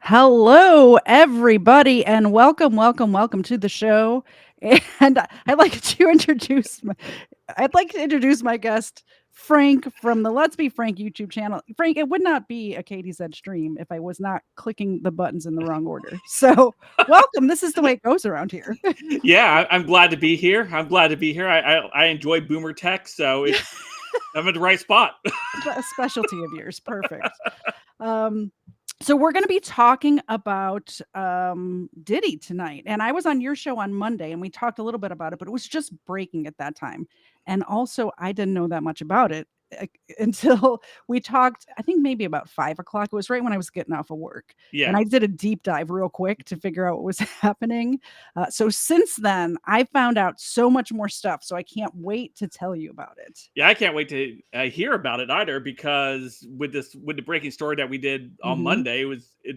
Hello, everybody, and welcome to the show. And I'd like to introduce my guest, Frank, from the Let's Be Frank YouTube channel. Frank, it would not be a Katie's Edge stream if I was not clicking the buttons in the wrong order. So, welcome. This is the way it goes around here. Yeah, I'm glad to be here. I'm glad to be here. I enjoy boomer tech, so I'm in the right spot. A specialty of yours. Perfect. So we're going to be talking about Diddy tonight. And I was on your show on Monday and we talked a little bit about it, but it was just breaking at that time. And also, I didn't know that much about it until we talked, I think maybe about 5 o'clock. It was right when I was getting off of work. And Yeah, I did a deep dive real quick to figure out what was happening. So since then, I found out so much more stuff. So I can't wait to tell you about it. yeah. I can't wait to hear about it either because with the breaking story that we did on Mhm. Monday,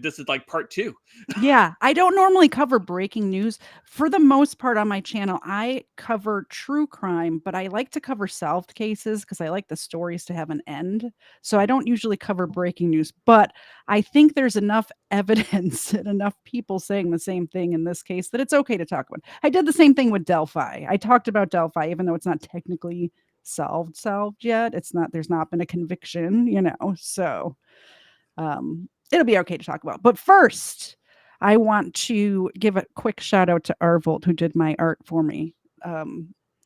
this is like part two. Yeah, I don't normally cover breaking news. For the most part on my channel, I cover true crime, but I like to cover solved cases because I like the stories to have an end. So I don't usually cover breaking news, but I think there's enough evidence and enough people saying the same thing in this case that it's okay to talk about. I did the same thing with Delphi. I talked about Delphi, even though it's not technically solved yet. There's not been a conviction. So it'll be okay to talk about. But first, I want to give a quick shout out to Arvold, who did my art for me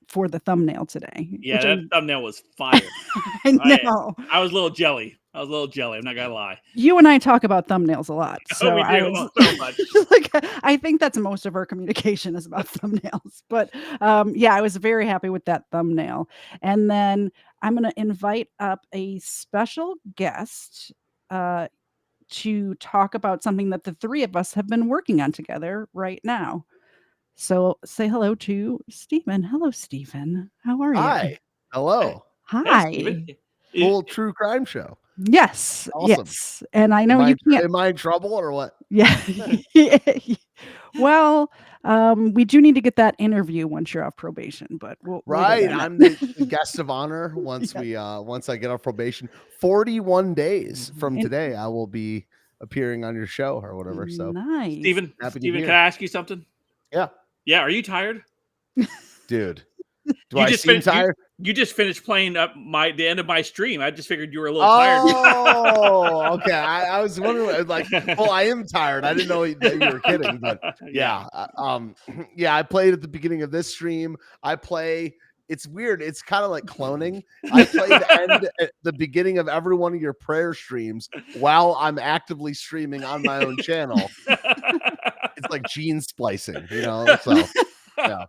for the thumbnail today. Yeah, that thumbnail was fire. I I know. I was a little jelly. I'm not gonna lie. You and I talk about thumbnails a lot. Oh, So we I do was so much. like, I think that's most of our communication is about thumbnails. But yeah, I was very happy with that thumbnail. And then I'm going to invite up a special guest. To talk about something that the three of us have been working on together right now. So say hello to Stephen. Hello, Stephen. How are you? Hi. Hello. Hey, Steven. Hi. Full true crime show. Yes, Awesome. yes. And I know you can't. Am I in trouble or what? Yeah. Well, we do need to get that interview once you're off probation, but we'll Right. get on I'm it. the guest of honor once Yeah. once I get off probation. 41 days from And today, I will be appearing on your show or whatever. So nice. Steven, happy to be can here. I ask you something? Yeah. Yeah, are you tired? Dude. Do You I just seem finished. tired? You just finished playing up the end of my stream. I just figured you were a little tired. Oh, okay. I was wondering, like, well, I am tired. I didn't know that you were kidding, but yeah. Yeah, I played at the beginning of this stream. It's weird. It's kind of like cloning. I play the beginning of every one of your prayer streams while I'm actively streaming on my own channel. It's like gene splicing, So yeah.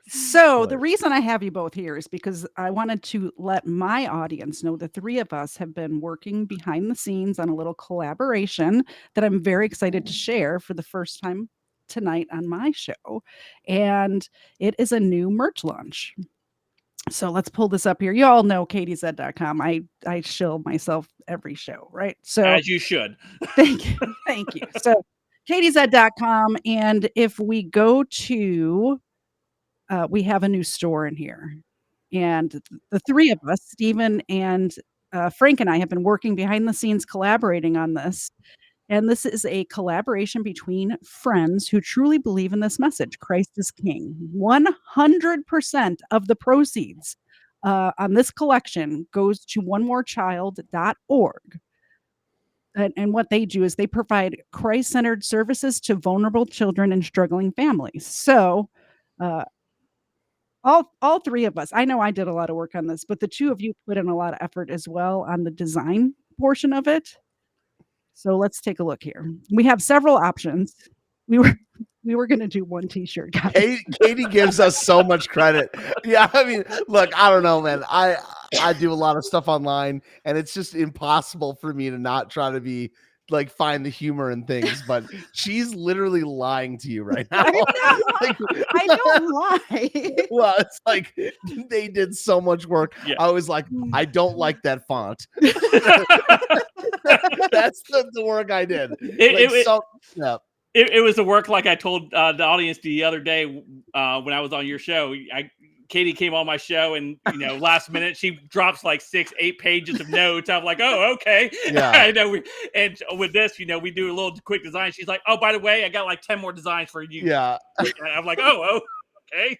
So the reason I have you both here is because I wanted to let my audience know the three of us have been working behind the scenes on a little collaboration that I'm very excited to share for the first time tonight on my show. And it is a new merch launch. So let's pull this up here. You all know katiesed.com. I shill myself every show, right? So As you should. thank you. Thank you. So katiesed.com. And if we go to we have a new store in here. And the three of us, Stephen and Frank and I, have been working behind the scenes collaborating on this. And this is a collaboration between friends who truly believe in this message Christ is King. 100% of the proceeds on this collection goes to onemorechild.org. And what they do is they provide Christ centered services to vulnerable children and struggling families. So, uh, all three of us, I know I did a lot of work on this, but the two of you put in a lot of effort as well on the design portion of it. So let's take a look here. We have several options. We were we were gonna do one t-shirt, guys. Katie gives us so much credit. Yeah, I mean, look, I don't know, man. I do a lot of stuff online, and it's just impossible for me to not try to be like find the humor in things. But she's literally lying to you right now. I don't lie. Well, it's like they did so much work. Yeah. I was like, I don't like that font. That's the work I did. Yeah. It was the work, like I told the audience the other day when I was on your show. Katie came on my show, and last minute she drops like 6-8 pages of notes. I'm like, oh, okay. Yeah. I know. And with this, we do a little quick design. She's like, oh, by the way, I got like 10 more designs for you. Yeah. And I'm like, oh, okay.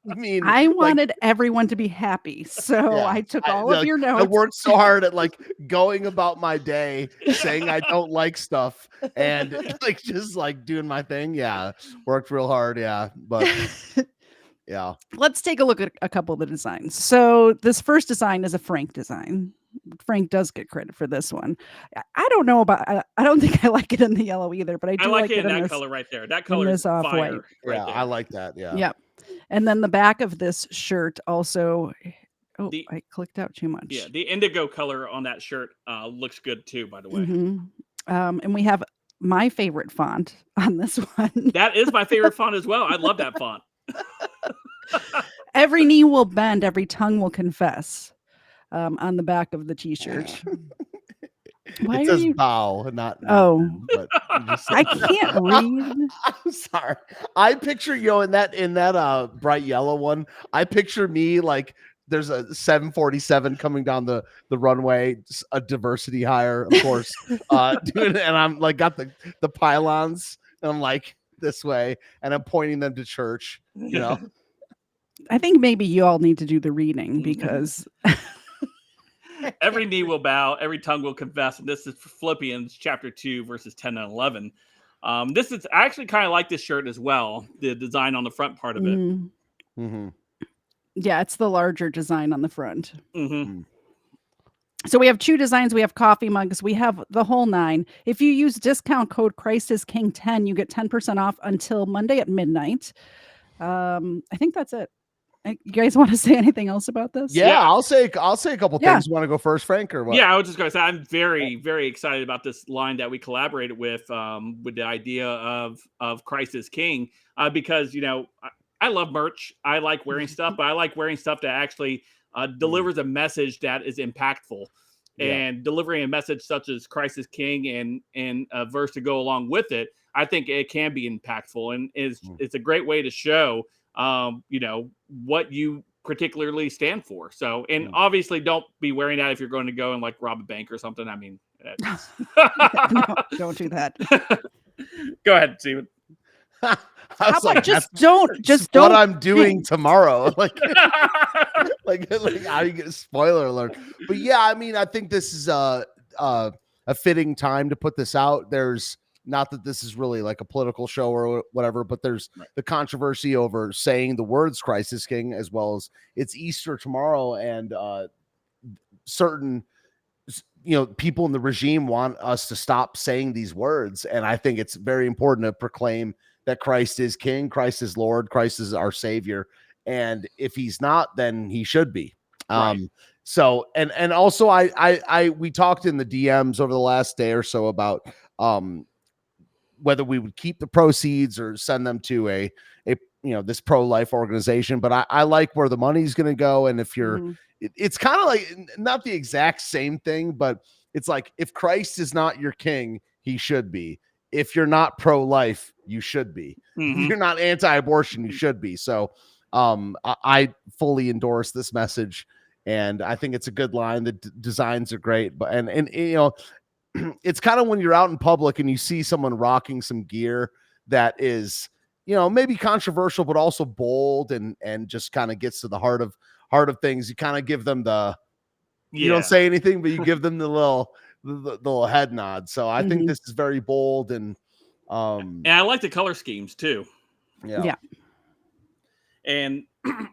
I mean, I wanted everyone to be happy, so I took all of your notes. I worked so hard at like going about my day, saying I don't like stuff, and like just like doing my thing. Yeah, worked real hard. Yeah, but yeah. Let's take a look at a couple of the designs. So this first design is a Frank design. Frank does get credit for this one. I don't know about. I don't think I like it in the yellow either, but I do like it in that this, color right there. That color is off fire. white. Right there. I like that. Yeah. Yep. And then the back of this shirt also. Oh, I clicked out too much. Yeah, the indigo color on that shirt looks good too, by the way. And we have my favorite font on this one. That is my favorite font as well. I love that font. Every knee will bend, every tongue will confess. On the back of the t-shirt. Why it says bow, not but I can't read. I'm sorry. I picture in that bright yellow one. I picture me like there's a 747 coming down the runway, a diversity hire, of course, doing it, and I'm like got the pylons, and I'm like this way, and I'm pointing them to church. I think maybe you all need to do the reading because. Every knee will bow, every tongue will confess. And this is Philippians chapter 2, verses 10 and 11. I actually kind of like this shirt as well. The design on the front part of it. Mm-hmm. Yeah, it's the larger design on the front. Mm-hmm. So we have 2 designs. We have coffee mugs. We have the whole 9. If you use discount code Christ is King 10, you get 10% off until Monday at midnight. I think that's it. You guys want to say anything else about this? Yeah. I'll say a couple things. You want to go first, Frank, or what? Yeah, I was just going to say I'm very, very excited about this line that we collaborated with the idea of Christ is King, because I love merch. I like wearing stuff, but I like wearing stuff that actually delivers a message that is impactful. And delivering a message such as Christ is King and a verse to go along with it, I think it can be impactful, and it's a great way to show what you particularly stand for. So, and obviously don't be wearing that if you're going to go and like rob a bank or something. I mean, no, don't do that. Go ahead, Steven. How about just don't what I'm doing tomorrow. Like how do you get a spoiler alert? But yeah, I mean, I think this is a fitting time to put this out. There's not that this is really like a political show or whatever, but there's the controversy over saying the words Christ is King, as well as it's Easter tomorrow. And certain, people in the regime want us to stop saying these words. And I think it's very important to proclaim that Christ is King, Christ is Lord, Christ is our Savior. And if he's not, then he should be. So, and also we talked in the DMs over the last day or so about, whether we would keep the proceeds or send them to this pro-life organization. But I like where the money's going to go. And if you're, it's kind of like not the exact same thing, but it's like, if Christ is not your king, he should be. If you're not pro-life, you should be. If you're not anti-abortion, you should be. So I fully endorse this message, and I think it's a good line. The designs are great, but and it's kind of when you're out in public and you see someone rocking some gear that is, maybe controversial, but also bold and just kind of gets to the heart of things. You kind of give them you don't say anything, but you give them the little head nod. So I think this is very bold and I like the color schemes too. Yeah. And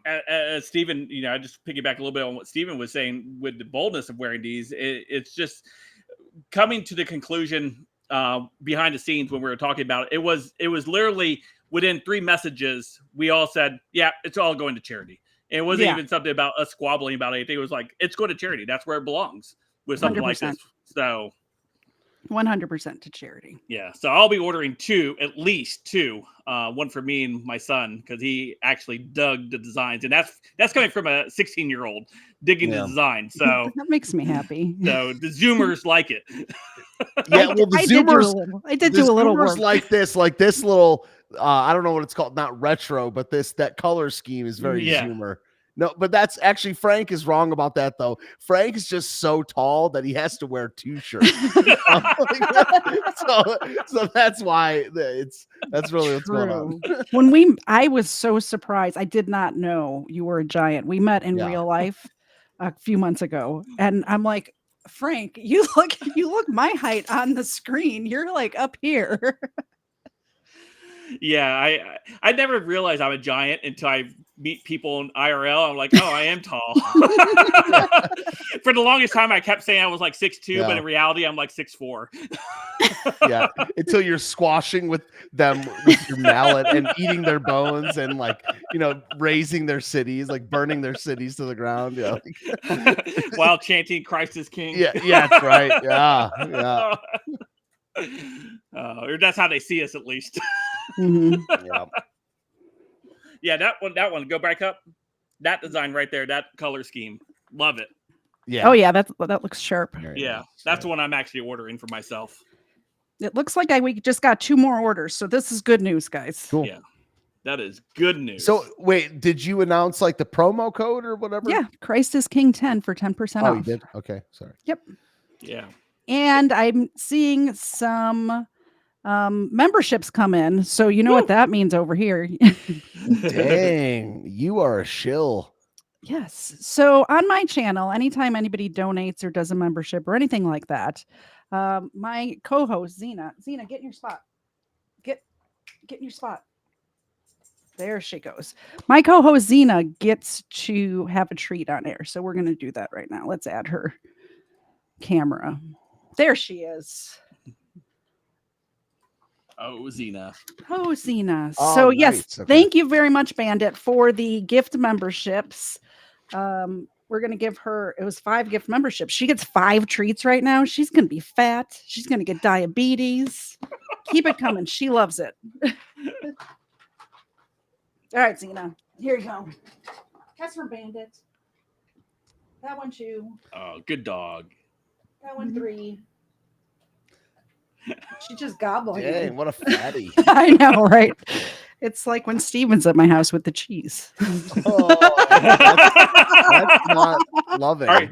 as Stephen, I just piggyback a little bit on what Stephen was saying with the boldness of wearing these. It's just coming to the conclusion behind the scenes when we were talking about it. It was literally within 3 messages, we all said, yeah, it's all going to charity. And it wasn't even something about us squabbling about anything. It was like, it's going to charity. That's where it belongs with something 100%. like this. So 100% to charity. Yeah. So I'll be ordering 2, at least 2, one for me and my son, because he actually dug the designs, and that's coming from a 16-year-old digging the design. So that makes me happy. So the Zoomers like it. Yeah. Well, the Zoomers, I did do a little work. like this little, I don't know what it's called, not retro, but that color scheme is very Zoomer. No, but that's actually Frank is wrong about that though. Frank is just so tall that he has to wear 2 shirts. So that's why that's really what's going on. I was so surprised. I did not know you were a giant. We met in Yeah. real life a few months ago, and I'm like, Frank, you look my height on the screen. You're like up here. Yeah, I never realized I'm a giant until I meet people in IRL. I'm like, oh, I am tall. For the longest time, I kept saying I was like 6'2", but in reality, I'm like 6'4". Yeah, until you're squashing with them with your mallet and eating their bones and like razing their cities, like burning their cities to the ground. Yeah, while chanting "Christ is King." Yeah, that's right. Yeah. Or that's how they see us, at least. Yeah. Yeah, that one. Go back up. That design right there. That color scheme. Love it. Yeah. Oh yeah, that looks sharp. Yeah, that's the one I'm actually ordering for myself. It looks like we just got 2 more orders, so this is good news, guys. Cool. Yeah, that is good news. So wait, did you announce like the promo code or whatever? Yeah, Christ is King 10 for 10% off. Oh, you did? Okay, sorry. Yep. Yeah. And I'm seeing some memberships come in, so you know what that means over here. Dang, you are a shill. Yes. So on my channel, anytime anybody donates or does a membership or anything like that, my co-host Zena, get in your spot. Get in your spot. There she goes. My co-host Zena gets to have a treat on air, so we're going to do that right now. Let's add her camera. There she is. Oh, Zena. Oh, Zena. Oh, So nice. yes, Okay. thank you very much, Bandit, for the gift memberships. We're going to give her, it was 5 gift memberships. She gets 5 treats right now. She's going to be fat. She's going to get diabetes. Keep it coming. She loves it. All right, Zena, here you go. That's for Bandit. That one 2. Oh, good dog. That one 3. She just gobbling. Dang, what a fatty. I know, right? It's like when Steven's at my house with the cheese. Oh, that's not loving. All right,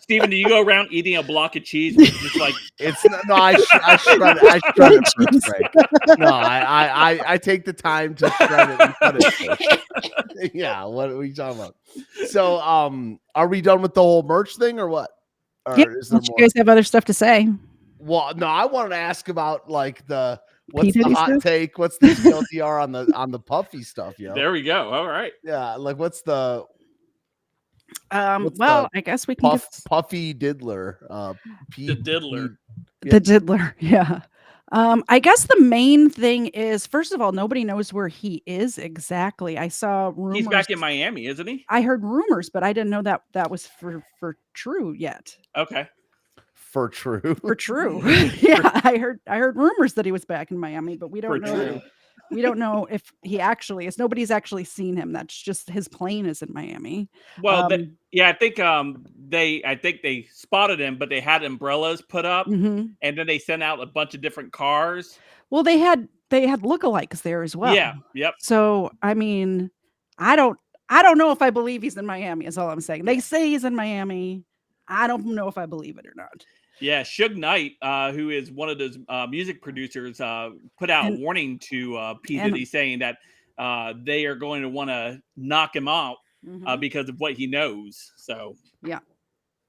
Steven, do you go around eating a block of cheese with just like It's no, I shred it first, Greg. No, I take the time to shred it and cut it first. Yeah, what are we talking about? So, are we done with the whole merch thing or what? Or Yep. is there You more? guys have other stuff to say? Well, no, I wanted to ask about like what's P. the Diddy hot stuff? take? What's the TLDR on the puffy stuff, yo? there we go. All right. Yeah, like what's the What's Well, I guess we can puffy diddler? The diddler. the diddler. Yeah. I guess the main thing is, first of all, nobody knows where he is exactly. I saw rumors. He's back in Miami, isn't he? I heard rumors, but I didn't know that was for true yet. Okay. For true. For true. Yeah, I heard rumors that he was back in Miami, but we don't know. True. We don't know if he actually is. Nobody's actually seen him. That's just his plane is in Miami. Well, I think they spotted him, but they had umbrellas put up, and then they sent out a bunch of different cars. Well, they had lookalikes there as well. Yeah. Yep. So I mean, I don't know if I believe he's in Miami. Is all I'm saying. They say he's in Miami. I don't know if I believe it or not. Yeah, Suge Knight, who is one of those music producers, put out a warning to P. Diddy saying that they are going to want to knock him out because of what he knows. So yeah,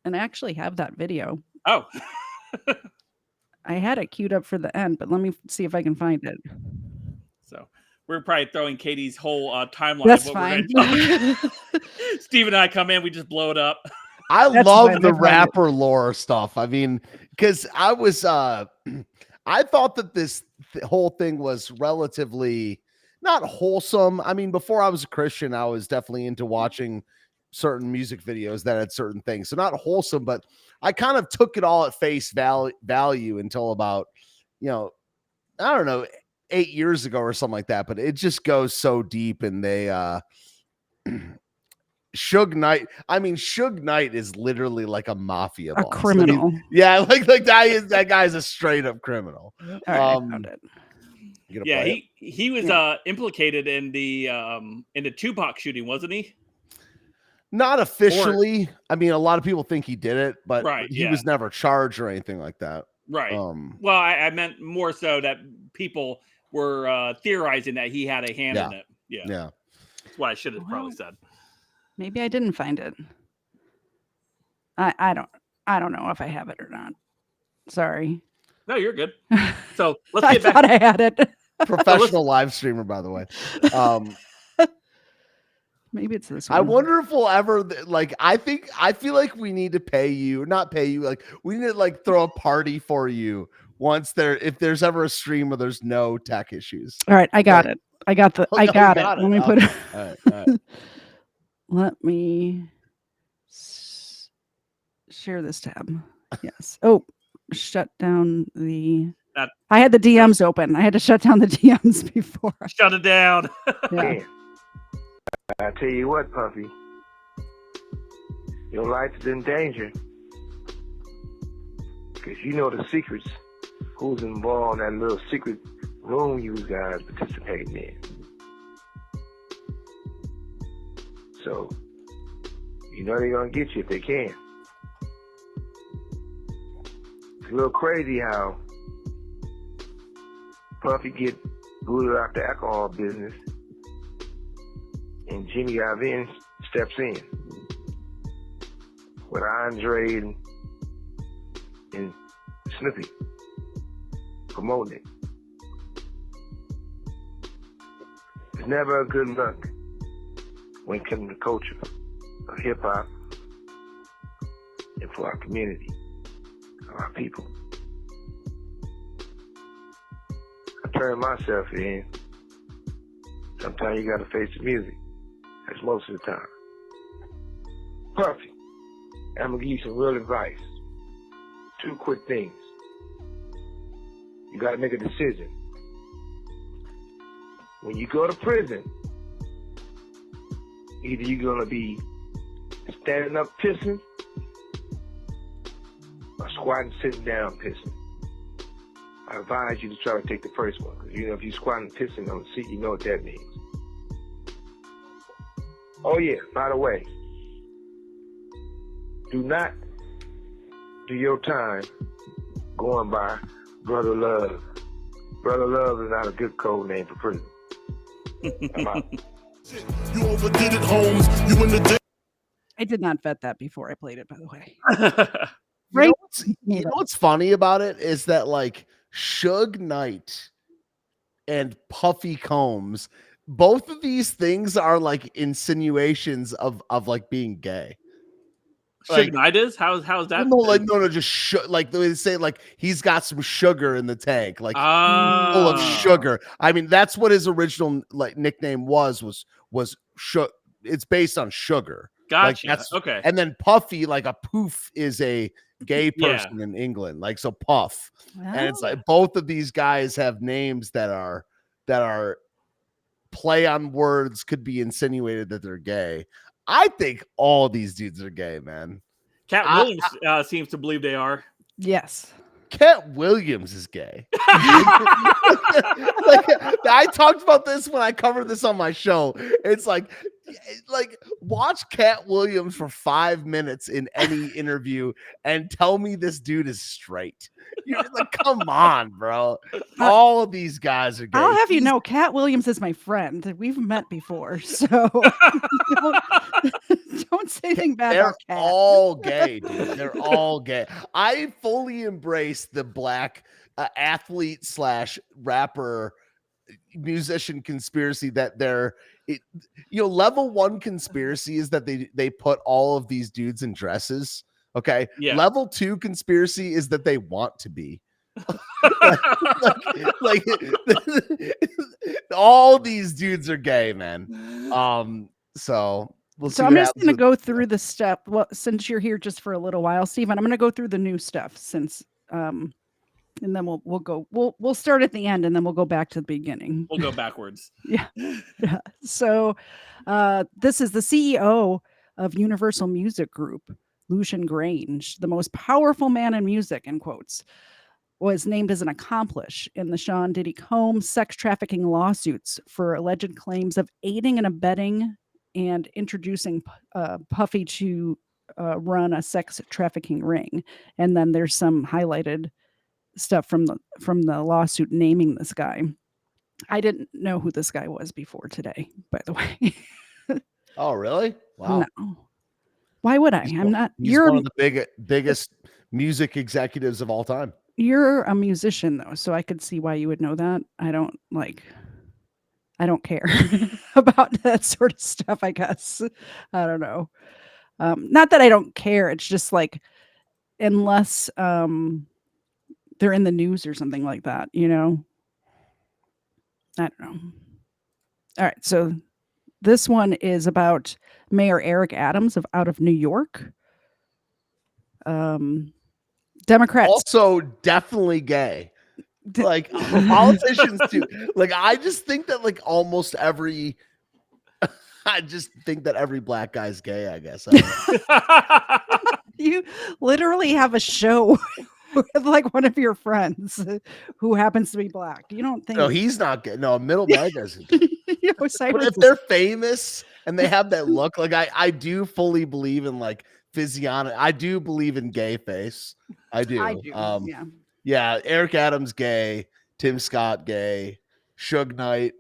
and I actually have that video. Oh, I had it queued up for the end, but let me see if I can find it. So we're probably throwing Katie's whole timeline. That's of what fine. We're gonna Steve and I come in, we just blow it up. I love the rapper lore stuff. I mean, because I was, I thought that this whole thing was relatively not wholesome. I mean, before I was a Christian, I was definitely into watching certain music videos that had certain things. So not wholesome, but I kind of took it all at face value until about, I don't know, 8 years ago or something like that. But it just goes so deep, and they, Suge Knight is literally like a mafia boss. Criminal. I mean, yeah, like that guy's a straight up criminal. All right, I found it. Yeah, he was implicated in the Tupac shooting, wasn't he? Not officially. I mean, a lot of people think he did it, but Right, he yeah. was never charged or anything like that. Right. Well, I meant more so that people were theorizing that he had a hand in it. Yeah. Yeah. That's what I should have probably said. Maybe I didn't find it. I don't know if I have it or not. Sorry. No, you're good. So let's I get back. thought I had it. Professional live streamer, by the way. Maybe it's this one. I wonder if we'll ever like. I feel like we need to pay you, not pay you. Like we need to like throw a party for you once if there's ever a stream where there's no tech issues. All right, I got it. I got it. Let me put it. All right. Let me share this tab. Yes. Oh, shut down the. I had the DMs open. I had to shut down the DMs before. Shut it down. Yeah. I tell you what, Puffy, your life is in danger because you know the secrets. Who's involved in that little secret room you guys participating in? So you know they're gonna get you if they can. It's a little crazy how Puffy get booted out the alcohol business. And Jimmy Iovine steps in with Andre and Snoopy promoting it. It's never a good look when it comes to culture of hip hop and for our community, our people. I turn myself in. Sometimes you gotta face the music. That's most of the time. Puffy, I'm gonna give you some real advice. 2 quick things. You gotta make a decision. When you go to prison, either you're gonna be standing up pissing or squatting sitting down pissing. I advise you to try to take the first one, because you know if you're squatting pissing on the seat, you know what that means. Oh yeah, by the way, do not do your time going by Brother Love. Brother Love is not a good code name for prison. I'm out. You overdid it, Holmes. You in the I did not vet that before I played it, by the way. Right. You know what's funny about it is that like Suge Knight and Puffy Combs, both of these things are like insinuations of like being gay. Suge Knight is? How's that? No, just like the way they say, like he's got some sugar in the tank, like full of sugar. I mean, that's what his original like nickname was sugar. It's based on sugar. Gotcha. Like okay. And then Puffy, like a poof, is a gay person in England, like so Puff. Wow. And it's like both of these guys have names that are play on words, could be insinuated that they're gay. I think all these dudes are gay, man. Cat Williams seems to believe they are. Yes. Cat Williams is gay. Like, I talked about this when I covered this on my show. It's like watch Cat Williams for 5 minutes in any interview and tell me this dude is straight. You're like, come on, bro. All of these guys are gay. I'll have you know, Cat Williams is my friend. We've met before, so don't say anything bad about Cat. They're all gay, dude. They're all gay. I fully embrace the black athlete / rapper musician conspiracy that level 1 conspiracy is that they put all of these dudes in dresses. Okay. Yeah. Level 2 conspiracy is that they want to be. like all these dudes are gay, man. So we'll see. So I'm just going to go through the stuff. Well, since you're here just for a little while, Steven, I'm going to go through the new stuff since and then we'll start at the end and then we'll go back to the beginning. We'll go backwards. Yeah. So this is the CEO of Universal Music Group, Lucian Grange, the most powerful man in music, in quotes, was named as an accomplice in the Sean Diddy Combs sex trafficking lawsuits for alleged claims of aiding and abetting and introducing Puffy to run a sex trafficking ring. And then there's some highlighted stuff from the lawsuit naming this guy. I didn't know who this guy was before today, by the way. Oh, really? Wow. No. Why would I? I'm not. He's one of the biggest music executives of all time. You're a musician though, so I could see why you would know that. I don't care about that sort of stuff, I guess. I don't know. Not that I don't care. It's just like unless they're in the news or something like that, you know. I don't know. All right, so this one is about Mayor Eric Adams out of New York. Democrats Also definitely gay. Like politicians too. Like I just think that like almost every I just think that every black guy's gay, I guess. You literally have a show with like one of your friends who happens to be black. You don't think No, he's not gay. No, middle black isn't. You know, But Cyrus if is- they're famous and they have that look, like I do fully believe in like physiognomy. I do believe in gay face. I do. yeah. Yeah, Eric Adams gay, Tim Scott gay, Suge Knight.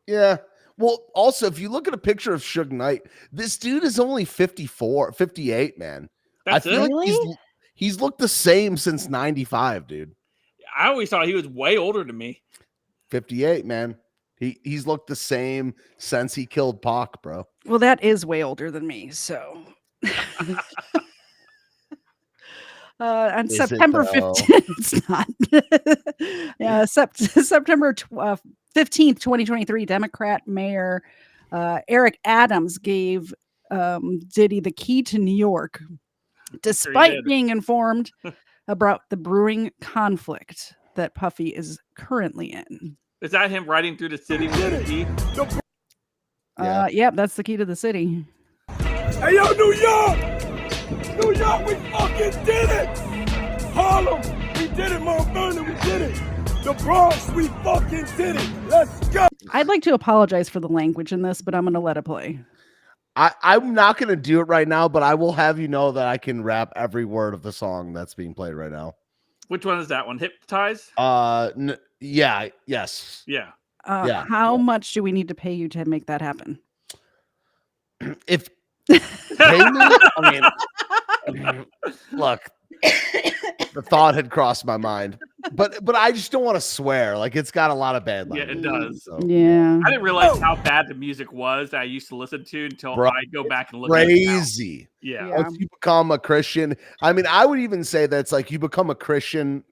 Yeah. Well, also, if you look at a picture of Suge Knight, this dude is only 54, 58, man. That's I feel it. like he's looked the same since 95, dude. I always thought he was way older than me. 58, man. He's looked the same since he killed Pac, bro. Well, that is way older than me, so on Is it, September though? 15th, it's not. Yeah, September 15th, 2023, Democrat Mayor Eric Adams gave Diddy the key to New York, despite did. being informed about the brewing conflict that Puffy is currently in. Is that him riding through the city with the key? Yep, that's the key to the city. Hey, yo, New York! New York, we fucking did it! Harlem, we did it. Mount Vernon, we did it. The Bronx, we fucking did it. Let's go! I'd like to apologize for the language in this, but I'm going to let it play. I'm not going to do it right now, but I will have you know that I can rap every word of the song that's being played right now. Which one is that one? Hypnotize? Yeah, yes. Yeah. Yeah. How much do we need to pay you to make that happen? If pay me, I mean, look, the thought had crossed my mind, but I just don't want to swear. Like it's got a lot of bad Yeah, language. it does. So. Yeah. I didn't realize how bad the music was that I used to listen to until Bro, I go back and look at it now. Crazy. Yeah. Yeah. Once you become a Christian, I mean, I would even say that it's like you become a Christian,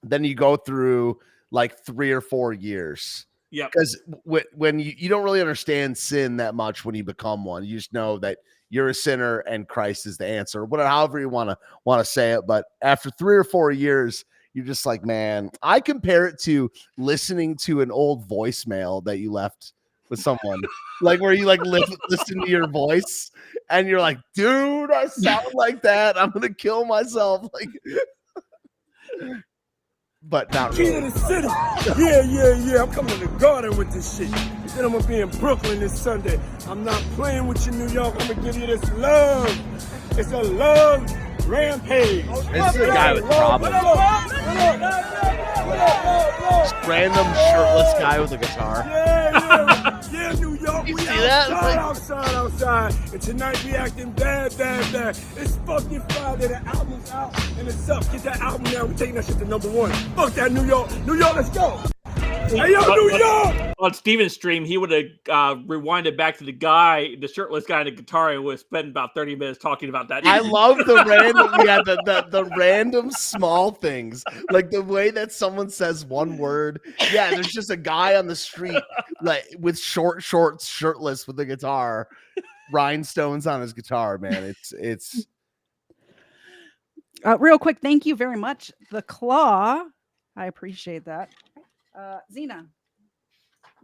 then you go through like 3 or 4 years. Yeah. Because when you don't really understand sin that much when you become one, you just know that you're a sinner and Christ is the answer. Whatever, however you want to say it. But after 3 or 4 years, you're just like, man, I compare it to listening to an old voicemail that you left with someone, like where you like listen to your voice and you're like, dude, I sound like that. I'm gonna kill myself. Like, but not Key really. to the city. Yeah. I'm coming to the garden with this shit. And then I'm gonna be in Brooklyn this Sunday. I'm not playing with you, New York. I'm gonna give you this love. It's a love rampage. This is a guy with problems. Random shirtless guy with a guitar. Yeah, New York. You We see that? outside. And tonight we acting bad. It's fucking Friday. The album's out and it's up. Get that album now. We taking that shit to #1. Fuck that, New York. New York, let's go. Hey, yo, New York. On Steven's stream, he would have rewinded back to the shirtless guy in the guitar, and would have spent about 30 minutes talking about that. I love the random, the random small things, like the way that someone says one word. Yeah, there's just a guy on the street, like with short shorts, shirtless, with a guitar, rhinestones on his guitar. Man, it's. Real quick, thank you very much. The Claw, I appreciate that. Zena,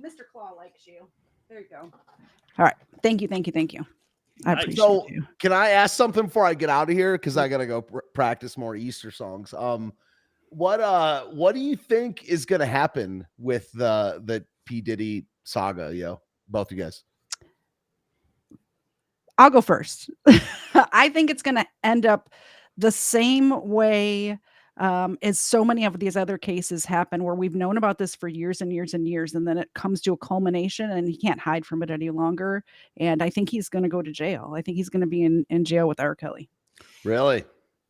Mr. Claw likes you. There you go. All right, thank you. I appreciate So, you. can I ask something before I get out of here? Because I gotta go practice more Easter songs. What do you think is gonna happen with the P Diddy saga? Yo, both you guys. I'll go first. I think it's going to end up the same way as so many of these other cases happen, where we've known about this for years and years and years, and then it comes to a culmination and he can't hide from it any longer. And I think he's going to go to jail. I think he's going to be in jail with R. Kelly. Really?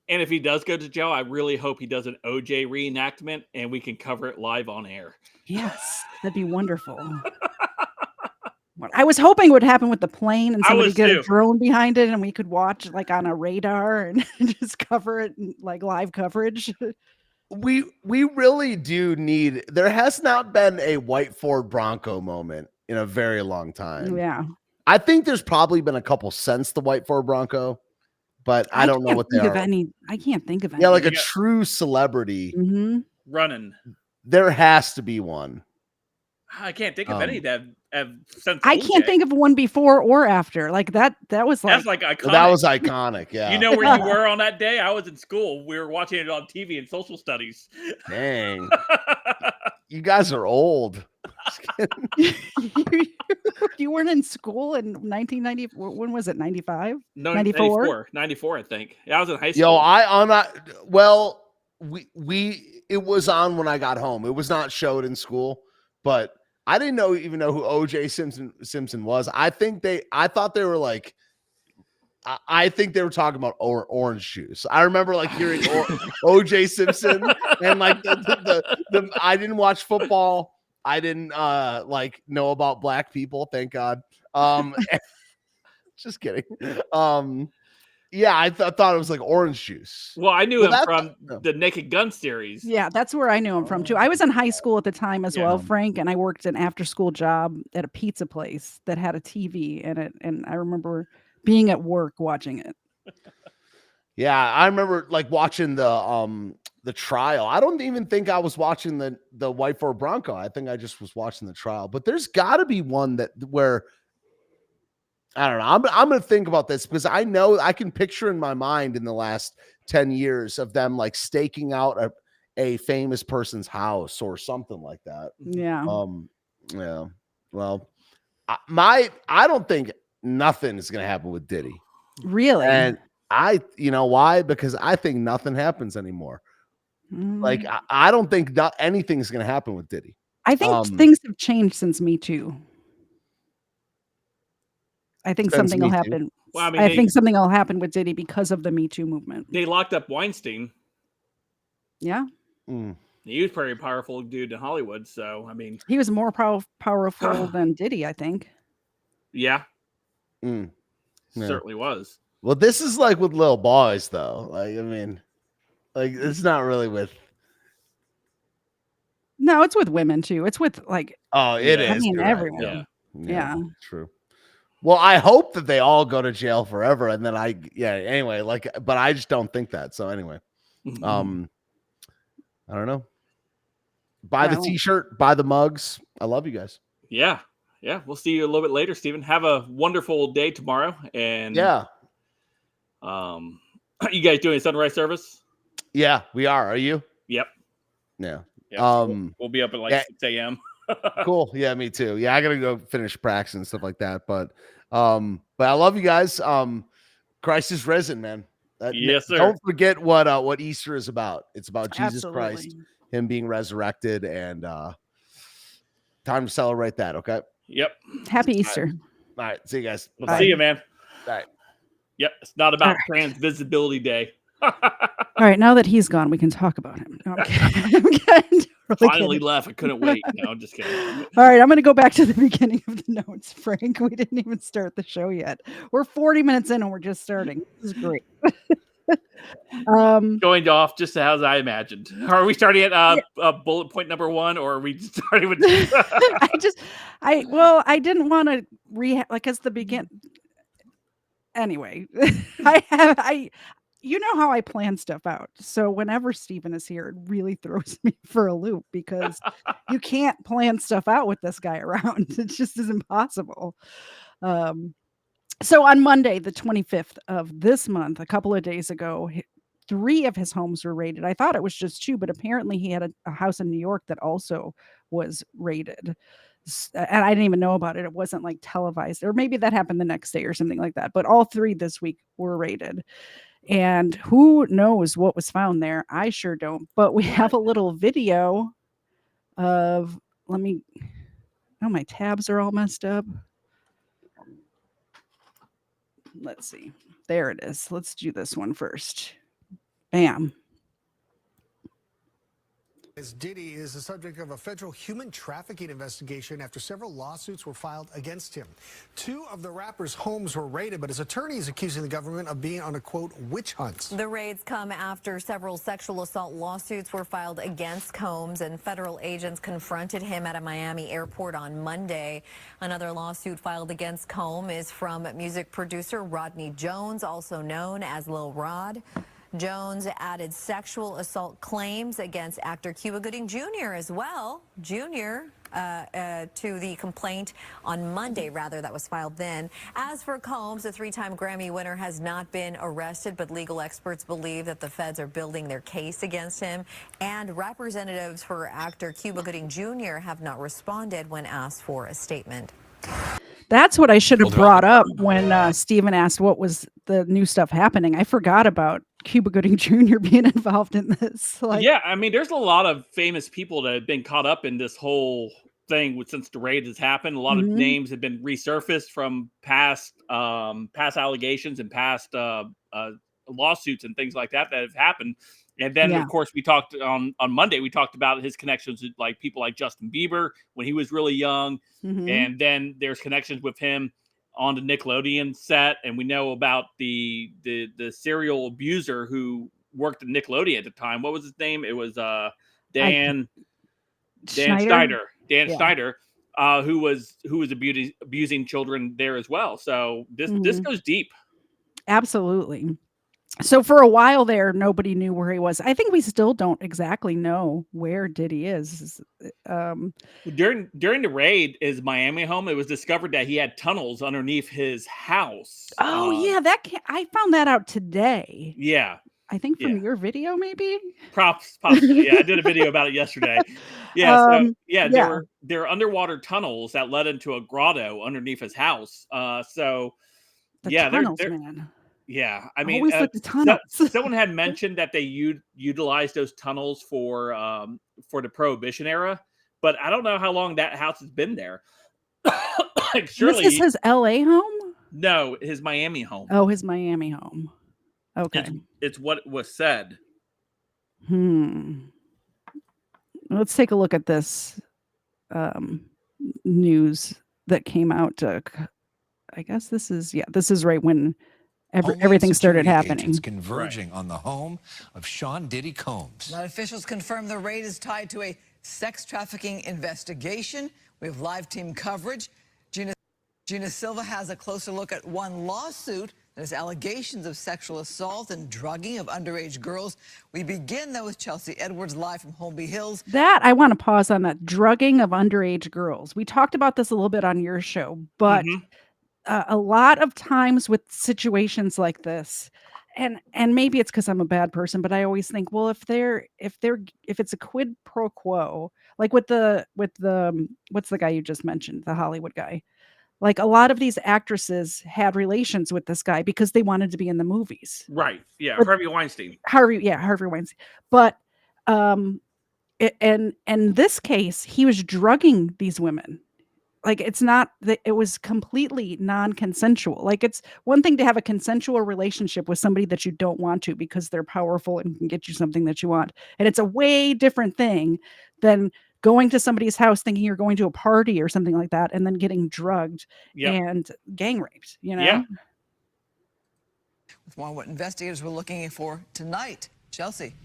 And if he does go to jail, I really hope he does an OJ reenactment and we can cover it live on air. Yes, that'd be wonderful. I was hoping it would happen with the plane and somebody get a drone behind it and we could watch like on a radar and just cover it like live coverage. We really do need. There has not been a white Ford Bronco moment in a very long time. Yeah, I think there's probably been a couple since the white Ford Bronco, but I don't know what they are. I can't think of any. Yeah, like a true celebrity running. There has to be one. I can't think of any that have since. I can't think of one before or after. Like that was like that's like iconic. Well, that was iconic. Yeah. You know where you were on that day? I was in school. We were watching it on TV in social studies. Dang. You guys are old. You weren't in school in 1990. When was it? 95? No, 94? 94, I think. Yeah, I was in high school. Yo, I'm not. Well, it was on when I got home. It was not showed in school, but I didn't even know who OJ Simpson was. I thought they were like. I think they were talking about orange juice. I remember like hearing OJ Simpson and like the I didn't watch football. I didn't like know about black people, thank God. Just kidding. Yeah, I thought it was like orange juice. Well, I knew him from the Naked Gun series. Yeah, that's where I knew him from too. I was in high school at the time as well, Frank, and I worked an after-school job at a pizza place that had a TV in it, and I remember being at work watching it. Yeah, I remember like watching the trial. I don't even think I was watching the white Ford Bronco. I think I just was watching the trial. But there's got to be one where I don't know. I'm going to think about this because I know I can picture in my mind in the last 10 years of them like staking out a famous person's house or something like that. Yeah. Yeah. Well, I don't think nothing is going to happen with Diddy. Really? And you know why? Because I think nothing happens anymore. Like I don't think anything's going to happen with Diddy. I think things have changed since Me Too. I think something will happen. Well, I think something will happen with Diddy because of the Me Too movement. They locked up Weinstein. Yeah. He was a pretty powerful dude in Hollywood. So, I mean, he was more powerful than Diddy, I think. Yeah. Certainly was. Well, this is like with little boys, though. Like, I mean, like it's not really with. No, it's with women too. It's with like. Oh, it is. I mean, everyone. Yeah. True. Well, I hope that they all go to jail forever, and then anyway, like, but I just don't think that. So anyway, I don't know. Buy the t-shirt, buy the mugs. I love you guys. Yeah. Yeah. We'll see you a little bit later, Steven. Have a wonderful day tomorrow. And you guys doing a sunrise service? Yeah, we are. Are you? Yep. Yeah. We'll be up at like 6 a.m. Cool. Yeah, me too. Yeah, I gotta go finish practice and stuff like that. But I love you guys. Christ is risen, man. Yes, sir. Don't forget what Easter is about. It's about Jesus Christ, him being resurrected, and time to celebrate that. Okay. Yep. Happy Easter. All right. See you guys. Bye-bye. See you, man. All right. Yep. It's not about Trans Visibility Day. All right. Now that he's gone, we can talk about him. No, I'm kidding. Finally left. I couldn't wait. No, I'm just kidding. All right. I'm going to go back to the beginning of the notes, Frank. We didn't even start the show yet. We're 40 minutes in and we're just starting. This is great. Going off just as I imagined. Are we starting at bullet point number 1, or are we starting with? I didn't want to like as the begin. Anyway, you know how I plan stuff out. So whenever Steven is here, it really throws me for a loop because you can't plan stuff out with this guy around. It just is impossible. So on Monday, the 25th of this month, a couple of days ago, 3 of his homes were raided. I thought it was just 2, but apparently he had a house in New York that also was raided. And I didn't even know about it. It wasn't like televised, or maybe that happened the next day or something like that. But all 3 this week were raided. And who knows what was found there? I sure don't. But we have a little video of, oh, my tabs are all messed up. Let's see. There it is. Let's do this one first. Bam. As Diddy is the subject of a federal human trafficking investigation after several lawsuits were filed against him. 2 of the rapper's homes were raided, but his attorney is accusing the government of being on a, quote, witch hunt. The raids come after several sexual assault lawsuits were filed against Combs, and federal agents confronted him at a Miami airport on Monday. Another lawsuit filed against Combs is from music producer Rodney Jones, also known as Lil Rod. Jones added sexual assault claims against actor Cuba Gooding Jr. as well. Jr. To the complaint on Monday, that was filed then. As for Combs, the 3-time Grammy winner has not been arrested, but legal experts believe that the feds are building their case against him. And representatives for actor Cuba Gooding Jr. have not responded when asked for a statement. That's what I should have brought up when Stephen asked what was the new stuff happening. I forgot about Cuba Gooding Jr. being involved in this. Yeah, I mean, there's a lot of famous people that have been caught up in this whole thing since the raid has happened. A lot of names have been resurfaced from past allegations and past lawsuits and things like that have happened. And then, of course, we talked on Monday, we talked about his connections with like people like Justin Bieber when he was really young. And then there's connections with him on the Nickelodeon set. And we know about the serial abuser who worked at Nickelodeon at the time. What was his name? It was Dan Snyder. Dan Snyder, who was abusing children there as well. So this goes deep. Absolutely. So for a while there, nobody knew where he was. I think we still don't exactly know where Diddy is. During the raid, his Miami home, it was discovered that he had tunnels underneath his house. Oh yeah, I found that out today. Yeah, I think from your video, maybe. Possibly. Yeah, I did a video about it yesterday. Yeah, there were underwater tunnels that led into a grotto underneath his house. Tunnels, man. Yeah, I mean, someone had mentioned that they utilized those tunnels for the Prohibition era, but I don't know how long that house has been there. Surely, this is his LA home? No, his Miami home. Oh, his Miami home. Okay, it's what was said. Let's take a look at this news that came out. I guess this is right when everything started happening. Converging on the home of Sean Diddy Combs. Now, officials confirm the raid is tied to a sex trafficking investigation. We have live team coverage. Gina Silva has a closer look at one lawsuit. There's allegations of sexual assault and drugging of underage girls. We begin, though, with Chelsea Edwards live from Holmby Hills. That, I want to pause on that. Drugging of underage girls. We talked about this a little bit on your show, but a lot of times with situations like this, and maybe it's because I'm a bad person, but I always think, well, if it's a quid pro quo, like with the what's the guy you just mentioned, the Hollywood guy, like a lot of these actresses had relations with this guy because they wanted to be in the movies, right? Yeah, Harvey Weinstein. Harvey Weinstein. But in this case, he was drugging these women. Like, it's not that it was completely non-consensual. Like, it's one thing to have a consensual relationship with somebody that you don't want to because they're powerful and can get you something that you want. And it's a way different thing than going to somebody's house thinking you're going to a party or something like that and then getting drugged and gang raped, you know? Yeah. With more on what investigators were looking for tonight. Chelsea.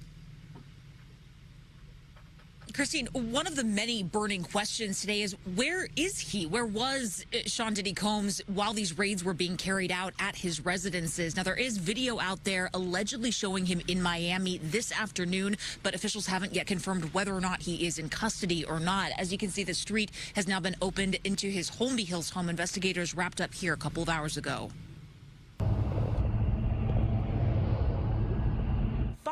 Christine, one of the many burning questions today is, where is he? Where was Sean Diddy Combs while these raids were being carried out at his residences? Now, there is video out there allegedly showing him in Miami this afternoon, but officials haven't yet confirmed whether or not he is in custody or not. As you can see, the street has now been opened into his Holmby Hills home. Investigators wrapped up here a couple of hours ago.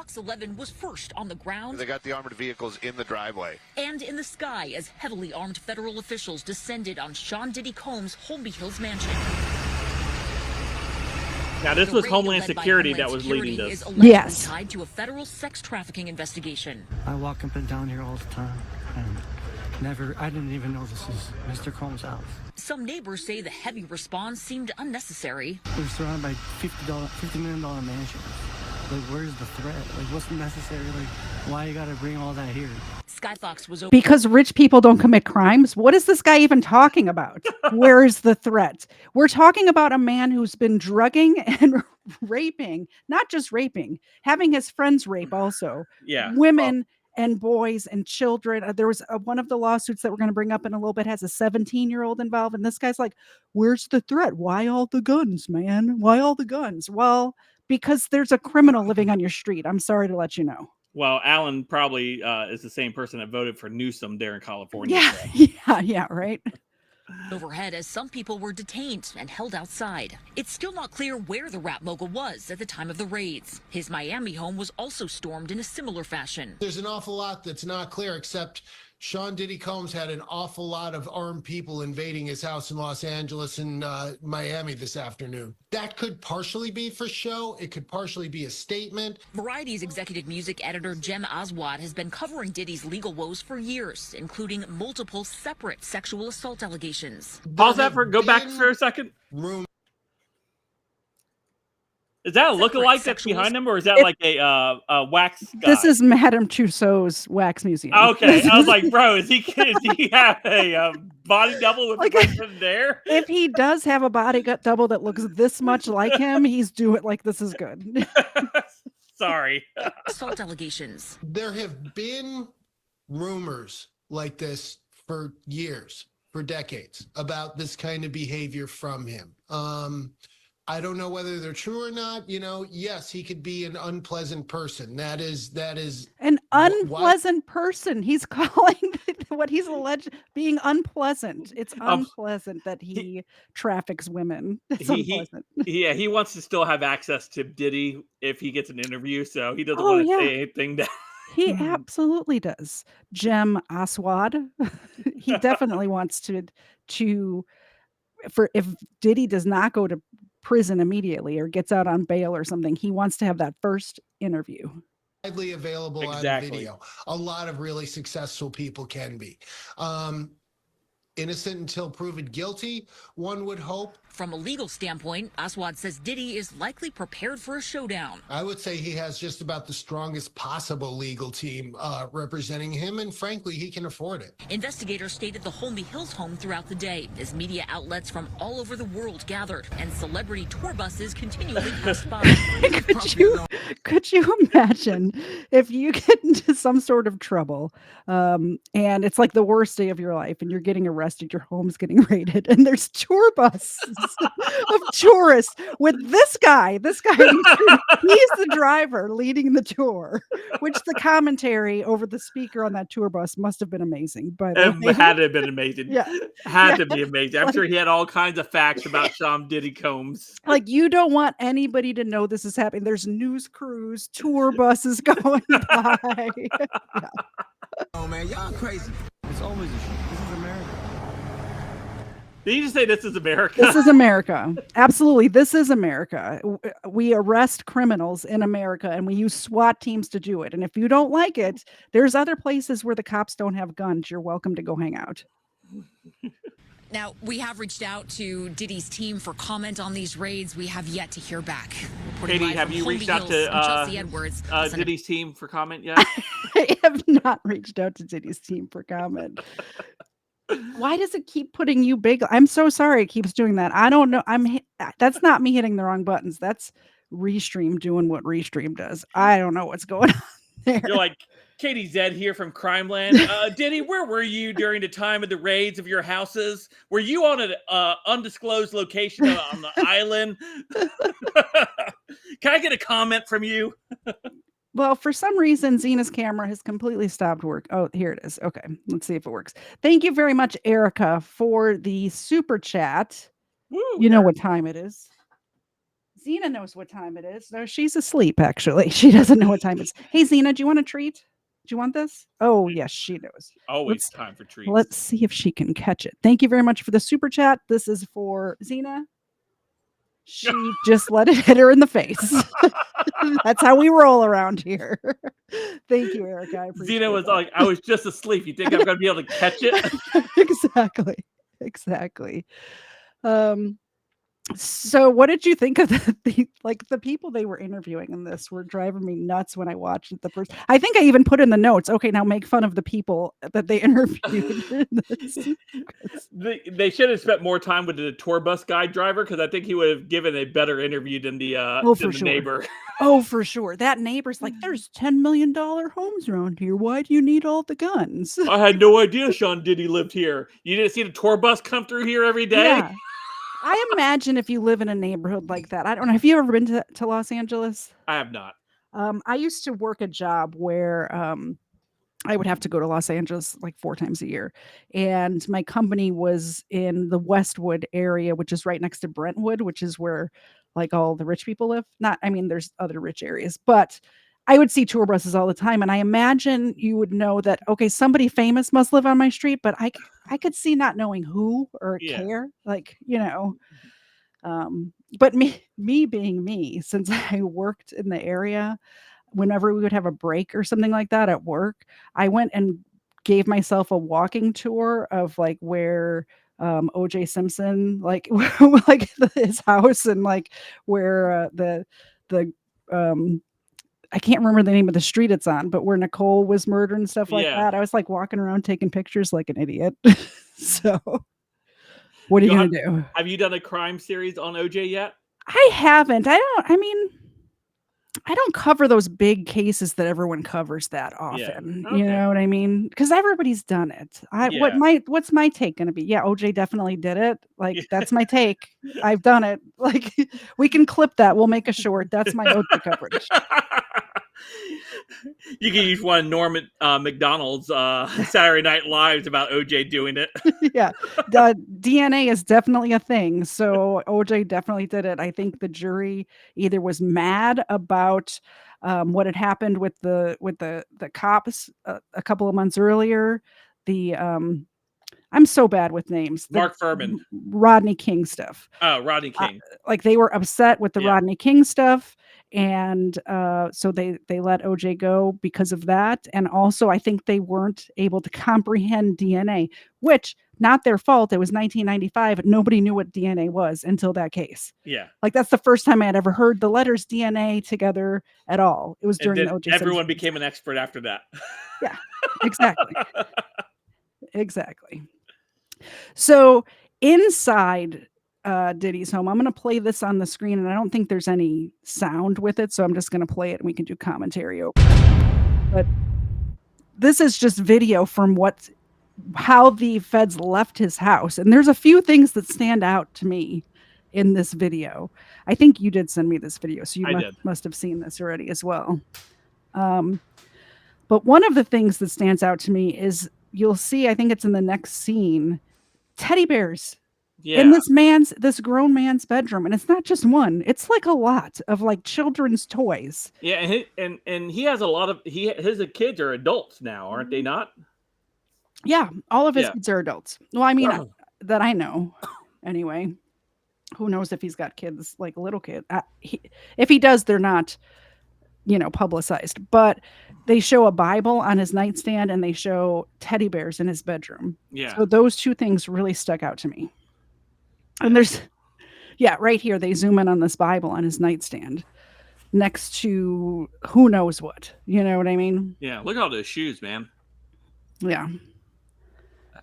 Fox 11 was first on the ground. They got the armored vehicles in the driveway. And in the sky as heavily armed federal officials descended on Sean Diddy Combs' Holmby Hills mansion. Now, this was Homeland Security that was leading this. Yes. Tied to a federal sex trafficking investigation. I walk up and down here all the time, and I didn't even know this is Mr. Combs' house. Some neighbors say the heavy response seemed unnecessary. We're surrounded by $50 million mansions. Like, where's the threat? Like, what's necessary? Like, why you gotta bring all that here? Skyfox was because rich people don't commit crimes. What is this guy even talking about? Where's the threat? We're talking about a man who's been drugging and raping, not just raping, having his friends rape also. Yeah. Women and boys and children. There was one of the lawsuits that we're going to bring up in a little bit has a 17-year-old involved. And this guy's like, where's the threat? Why all the guns, man? Why all the guns? Well, because there's a criminal living on your street. I'm sorry to let you know. Well, Alan probably is the same person that voted for Newsom there in California. Yeah, right. Overhead as some people were detained and held outside. It's still not clear where the rap mogul was at the time of the raids. His Miami home was also stormed in a similar fashion. There's an awful lot that's not clear, except Sean Diddy Combs had an awful lot of armed people invading his house in Los Angeles and Miami this afternoon. That could partially be for show. It could partially be a statement. Variety's executive music editor Jem Aswad has been covering Diddy's legal woes for years, including multiple separate sexual assault allegations. Pause that go back for a second. Is that a lookalike that's behind him, or is that like a wax guy? This is Madame Tussauds Wax Museum. Okay, I was like, bro, does he have a body double with the person there? If he does have a body double that looks this much like him, he's doing like this is good. Sorry. Assault allegations. There have been rumors like this for years, for decades, about this kind of behavior from him. I don't know whether they're true or not. You know, yes, he could be an unpleasant person. That is an unpleasant person. He's calling what he's alleged being unpleasant. It's unpleasant that he traffics women. It's unpleasant. He wants to still have access to Diddy if he gets an interview, so he doesn't want to say anything that he absolutely does. Jem Aswad. He definitely wants to for if Diddy does not go to prison immediately or gets out on bail or something, he wants to have that first interview. Widely available on video. A lot of really successful people can be. Innocent until proven guilty, one would hope. From a legal standpoint, Aswad says Diddy is likely prepared for a showdown. I would say he has just about the strongest possible legal team representing him, and frankly, he can afford it. Investigators stayed at the Holmby Hills home throughout the day as media outlets from all over the world gathered and celebrity tour buses continually passed by. Could you imagine if you get into some sort of trouble and it's like the worst day of your life and you're getting arrested, your home's getting raided, and there's tour buses of tourists with this guy, he's the driver leading the tour, which the commentary over the speaker on that tour bus must have been amazing. But it had to have been amazing. Had to be amazing. I'm sure he had all kinds of facts about Sean Diddy Combs. Like, you don't want anybody to know this is happening. There's news crews, tour buses going by. Oh man, y'all crazy. It's always a show. This is America. Did you just say this is America? This is America. Absolutely. This is America. We arrest criminals in America and we use SWAT teams to do it. And if you don't like it, there's other places where the cops don't have guns. You're welcome to go hang out. Now, we have reached out to Diddy's team for comment on these raids. We have yet to hear back. Katie, have you reached out to Diddy's team for comment yet? I have not reached out to Diddy's team for comment. Why does it keep putting you big? I'm so sorry it keeps doing that. I don't know. That's not me hitting the wrong buttons. That's Restream doing what Restream does. I don't know what's going on there. You're like, Katie Zed here from Crimeland. Diddy, where were you during the time of the raids of your houses? Were you on an undisclosed location on the island? Can I get a comment from you? Well, for some reason, Zena's camera has completely stopped work. Oh, here it is. Okay, let's see if it works. Thank you very much, Erica, for the super chat. Woo, you know what time it is. Xena knows what time it is. No, she's asleep, actually. She doesn't know what time it is. Hey, Xena, do you want a treat? Do you want this? Oh, yes, she knows. Always time for treats. Let's see if she can catch it. Thank you very much for the super chat. This is for Xena. She just let it hit her in the face. That's how we roll around here. Thank you, Erica. I appreciate Xena was that. like, I was just asleep. You think I'm going to be able to catch it? Exactly. So what did you think of the people they were interviewing in this were driving me nuts when I watched it the first. I think I even put in the notes, okay, now make fun of the people that they interviewed in this. They should have spent more time with the tour bus guide driver, because I think he would have given a better interview than the neighbor. Oh, for sure. That neighbor's like, there's $10 million homes around here. Why do you need all the guns? I had no idea Sean Diddy lived here. You didn't see the tour bus come through here every day? Yeah. I imagine if you live in a neighborhood like that. I don't know. Have you ever been to Los Angeles? I have not. I used to work a job where I would have to go to Los Angeles like 4 times a year. And my company was in the Westwood area, which is right next to Brentwood, which is where like all the rich people live. There's other rich areas, but I would see tour buses all the time. And I imagine you would know that, okay, somebody famous must live on my street, but I could see not knowing who or care, like, but me being me, since I worked in the area, whenever we would have a break or something like that at work, I went and gave myself a walking tour of like where OJ Simpson, like his house, and like where the I can't remember the name of the street it's on, but where Nicole was murdered and stuff like that. I was like walking around taking pictures like an idiot. So what are you going to do? Have you done a crime series on OJ yet? I haven't. I don't cover those big cases that everyone covers that often. Yeah. Okay. You know what I mean? Because everybody's done it. What's my take going to be? Yeah, OJ definitely did it. Like, that's my take. I've done it. Like, we can clip that. We'll make a short. That's my OJ coverage. You can use one of Norman McDonald's Saturday Night Lives about OJ doing it. Yeah. The DNA is definitely a thing. So OJ definitely did it. I think the jury either was mad about what had happened with the cops a couple of months earlier. I'm so bad with names. Mark Furman. Rodney King stuff. Oh, Rodney King. Like they were upset with the Rodney King stuff. And so they let OJ go because of that. And also, I think they weren't able to comprehend DNA, which not their fault. It was 1995. Nobody knew what DNA was until that case. Yeah. Like that's the first time I had ever heard the letters DNA together at all. It was during the OJ. Everyone became an expert after that. Yeah, exactly. Exactly. So inside Diddy's home, I'm going to play this on the screen, and I don't think there's any sound with it, so I'm just going to play it and we can do commentary over it. But this is just video from how the feds left his house, and there's a few things that stand out to me in this video. I think you did send me this video, so you must have seen this already as well. But one of the things that stands out to me is you'll see, I think it's in the next scene, teddy bears in this grown man's bedroom. And it's not just one, it's like a lot of like children's toys. Yeah. And he has a lot of, his kids are adults now, aren't they not? Yeah. All of his kids are adults. Well, I mean, that I know anyway. Who knows if he's got kids, like a little kid. If he does, they're not, publicized. But they show a Bible on his nightstand and they show teddy bears in his bedroom. Yeah. So those two things really stuck out to me. And there's, right here, they zoom in on this Bible on his nightstand next to who knows what. You know what I mean? Yeah. Look at all those shoes, man. Yeah.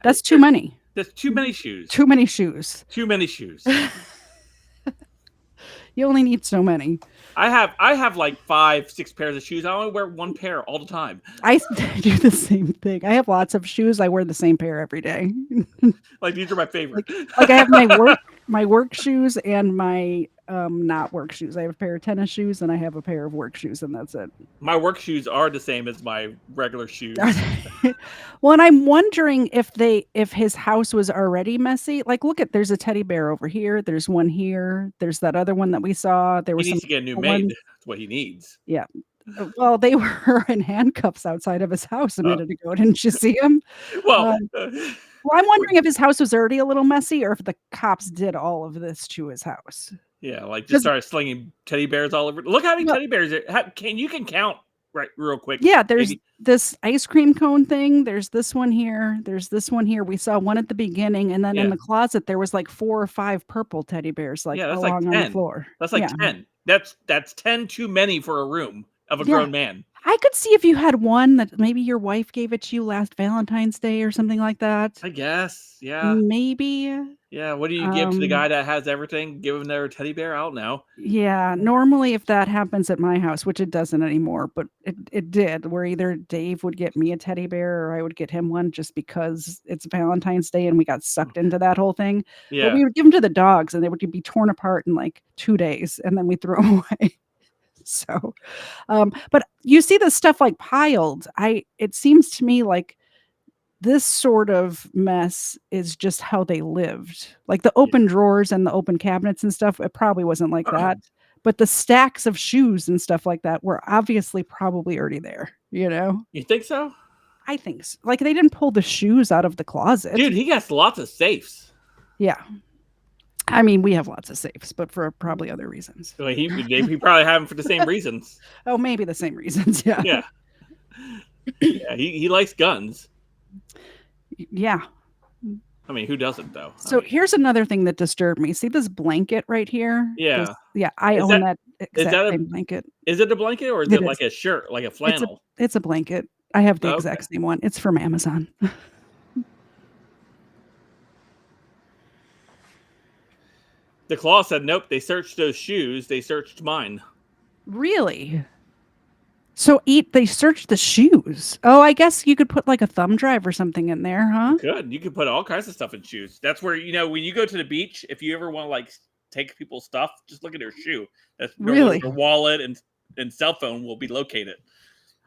That's too many. That's too many shoes. Too many shoes. Too many shoes. You only need so many. I have like 5-6 pairs of shoes. I only wear one pair all the time. I do the same thing. I have lots of shoes. I wear the same pair every day. Like these are my favorite. Like I have my work. my work shoes and my not work shoes. I have a pair of tennis shoes and I have a pair of work shoes, and that's it. My work shoes are the same as my regular shoes. Well, and I'm wondering if his house was already messy. Like, look at there's a teddy bear over here. There's one here. There's that other one that we saw. There He was some needs to get a new maid. one. That's what he needs. Yeah. Well, they were in handcuffs outside of his house a minute ago. Didn't you see him? Well, Well, I'm wondering if his house was already a little messy or if the cops did all of this to his house. yeah, like just 'Cause- started slinging teddy bears all over. Look how many Well- teddy bears you can count right real quick. Yeah, there's maybe. this ice cream cone thing. There's this one here. There's this one here. We saw one at the beginning, and then in Yeah. the closet there was like 4 or 5 purple teddy bears like Yeah, that's like along on the 10. floor. That's like Yeah. 10. That's 10 too many for a room of a Yeah. grown man. I could see if you had one that maybe your wife gave it to you last Valentine's Day or something like that. I guess. Yeah. Maybe. Yeah. What do you give to the Um, guy that has everything? Give him their teddy bear? I don't know. Yeah, normally if that happens at my house, which it doesn't anymore, but it did, where either Dave would get me a teddy bear or I would get him one just because it's Valentine's Day and we got sucked into that whole thing. But Yeah. we would give them to the dogs and they would be torn apart in like 2 days and then we threw them away. So, but you see this stuff like piled. It seems to me like this sort of mess is just how they lived. Like the open drawers and the open cabinets and stuff, it probably wasn't like that. But the stacks of shoes and stuff like that were obviously probably already there, you know? You think so? I think so. Like they didn't pull the shoes out of the closet. Dude, he got lots of safes. Yeah. I mean, we have lots of safes, but for probably other reasons. Well, he probably have them for the same reasons. Oh, maybe the same reasons. Yeah. Yeah. Yeah, he likes guns. Yeah. I mean, who doesn't though? So here's another thing that disturbed me. See this blanket right here? Yeah. I Is own that exact that a- same blanket. Is it a blanket or is It it like is. a shirt, like a flannel? It's a blanket. I have the Okay. exact same one. It's from Amazon. The claw said, nope, they searched those shoes. They searched mine. Really? So they searched the shoes. Oh, I guess you could put like a thumb drive or something in there, huh? Good. You could put all kinds of stuff in shoes. That's where, when you go to the beach, if you ever want to like take people's stuff, just look at their shoe. That's normally Really? where their wallet and cell phone will be located.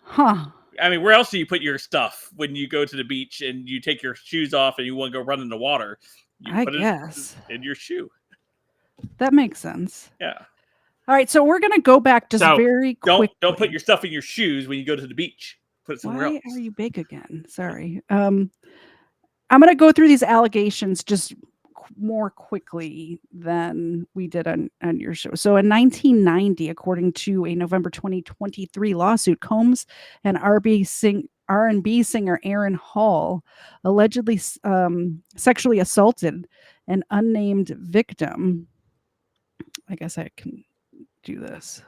Huh. I mean, where else do you put your stuff when you go to the beach and you take your shoes off and you want to go run in the water? You I put guess. it in your shoe. That makes sense. Yeah. All right, so we're gonna go back just So, very quickly. Don't put your stuff in your shoes when you go to the beach. Put it somewhere Why else. are you big again? Sorry. I'm gonna go through these allegations just more quickly than we did on your show. So in 1990, according to a November 2023 lawsuit, Combs and R&B singer Aaron Hall allegedly sexually assaulted an unnamed victim. I guess I can do this.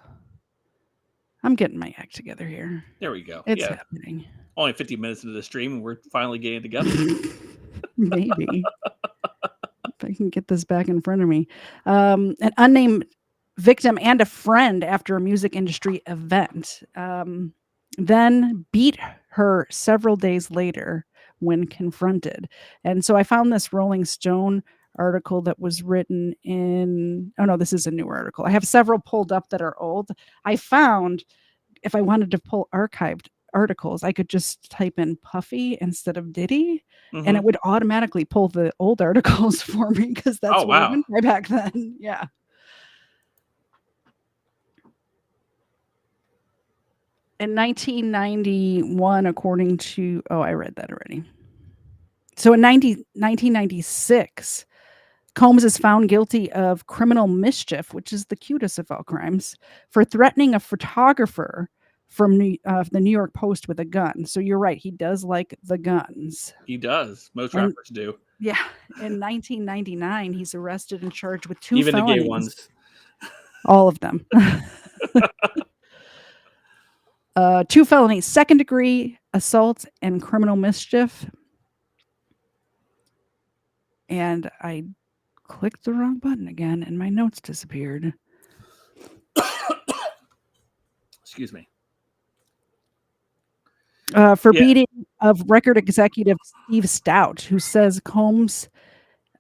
I'm getting my act together here. There we go. It's Yeah. happening. Only 50 minutes into the stream and we're finally getting together. Maybe. If I can get this back in front of me. An unnamed victim and a friend after a music industry event then beat her several days later when confronted. And so I found this Rolling Stone article that was written in, oh no, this is a new article. I have several pulled up that are old. I found if I wanted to pull archived articles, I could just type in Puffy instead of Diddy, and it would automatically pull the old articles for me because that's Oh, what I wow. went by back then. Yeah. In 1991, according to, I read that already. So in 1996, Combs is found guilty of criminal mischief, which is the cutest of all crimes, for threatening a photographer from the New York Post with a gun. So you're right. He does like the guns. He does. Most And- rappers do. Yeah. In 1999, he's arrested and charged with 2 Even felonies. the gay ones. All of them. 2 felonies, 2nd-degree assault and criminal mischief. And I clicked the wrong button again and my notes disappeared. Excuse me. For Yeah. beating of record executive Steve Stout, who says Combs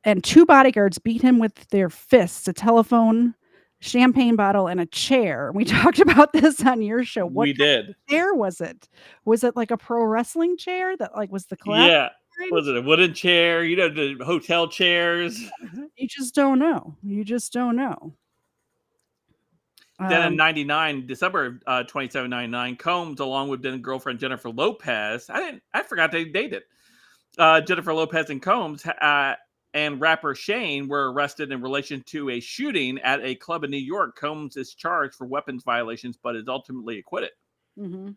and 2 bodyguards beat him with their fists, a telephone, champagne bottle, and a chair. We talked about this on your show. What We kind of did. chair was it? Was it like a pro wrestling chair that like was the collapse? Yeah. Was it a wooden chair? You know, the hotel chairs. You just don't know. You just don't know. Then in 99, December 27, 99, Combs, along with then girlfriend Jennifer Lopez, I forgot they dated. Jennifer Lopez and Combs and rapper Shane were arrested in relation to a shooting at a club in New York. Combs is charged for weapons violations, but is ultimately acquitted. Mhm.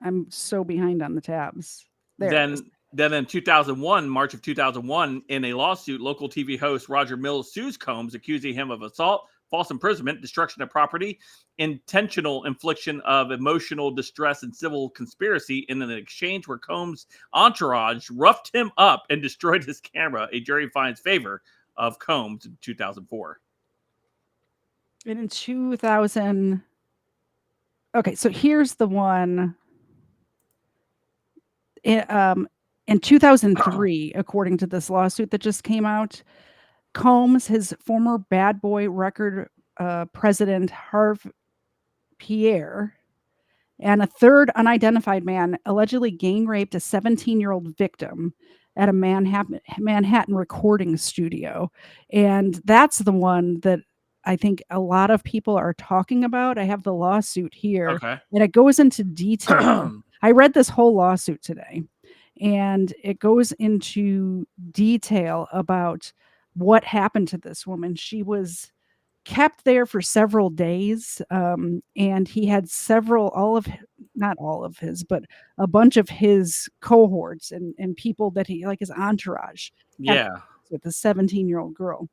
I'm so behind on the tabs. There it is. Then in 2001, March of 2001, in a lawsuit, local TV host Roger Mills sues Combs, accusing him of assault, false imprisonment, destruction of property, intentional infliction of emotional distress, and civil conspiracy in an exchange where Combs' entourage roughed him up and destroyed his camera. A jury finds favor of Combs in 2004. And in 2000. Okay, so here's the one. In 2003, according to this lawsuit that just came out, Combs, his former Bad Boy record president Harv Pierre, and a third unidentified man allegedly gang raped a 17-year-old victim at a Manhattan recording studio. And that's the one that I think a lot of people are talking about. I have the lawsuit here, Okay. and it goes into detail. I read this whole lawsuit today, and it goes into detail about what happened to this woman. She was kept there for several days, and he had not all of his, but a bunch of his cohorts and people that he, like his entourage, had Yeah. with the 17-year-old girl.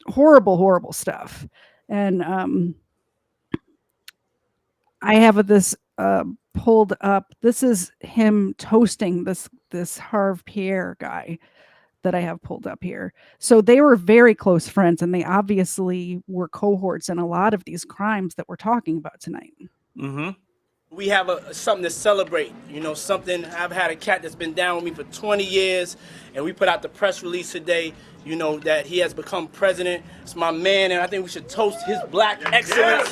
Horrible, horrible stuff. And I have this pulled up. This is him toasting this Harv Pierre guy that I have pulled up here. So they were very close friends, and they obviously were cohorts in a lot of these crimes that we're talking about tonight. Mm-hmm. We have something to celebrate, you know, something. I've had a cat that's been down with me for 20 years, and we put out the press release today, you know, that he has become president. It's my man, and I think we should toast his black excellence.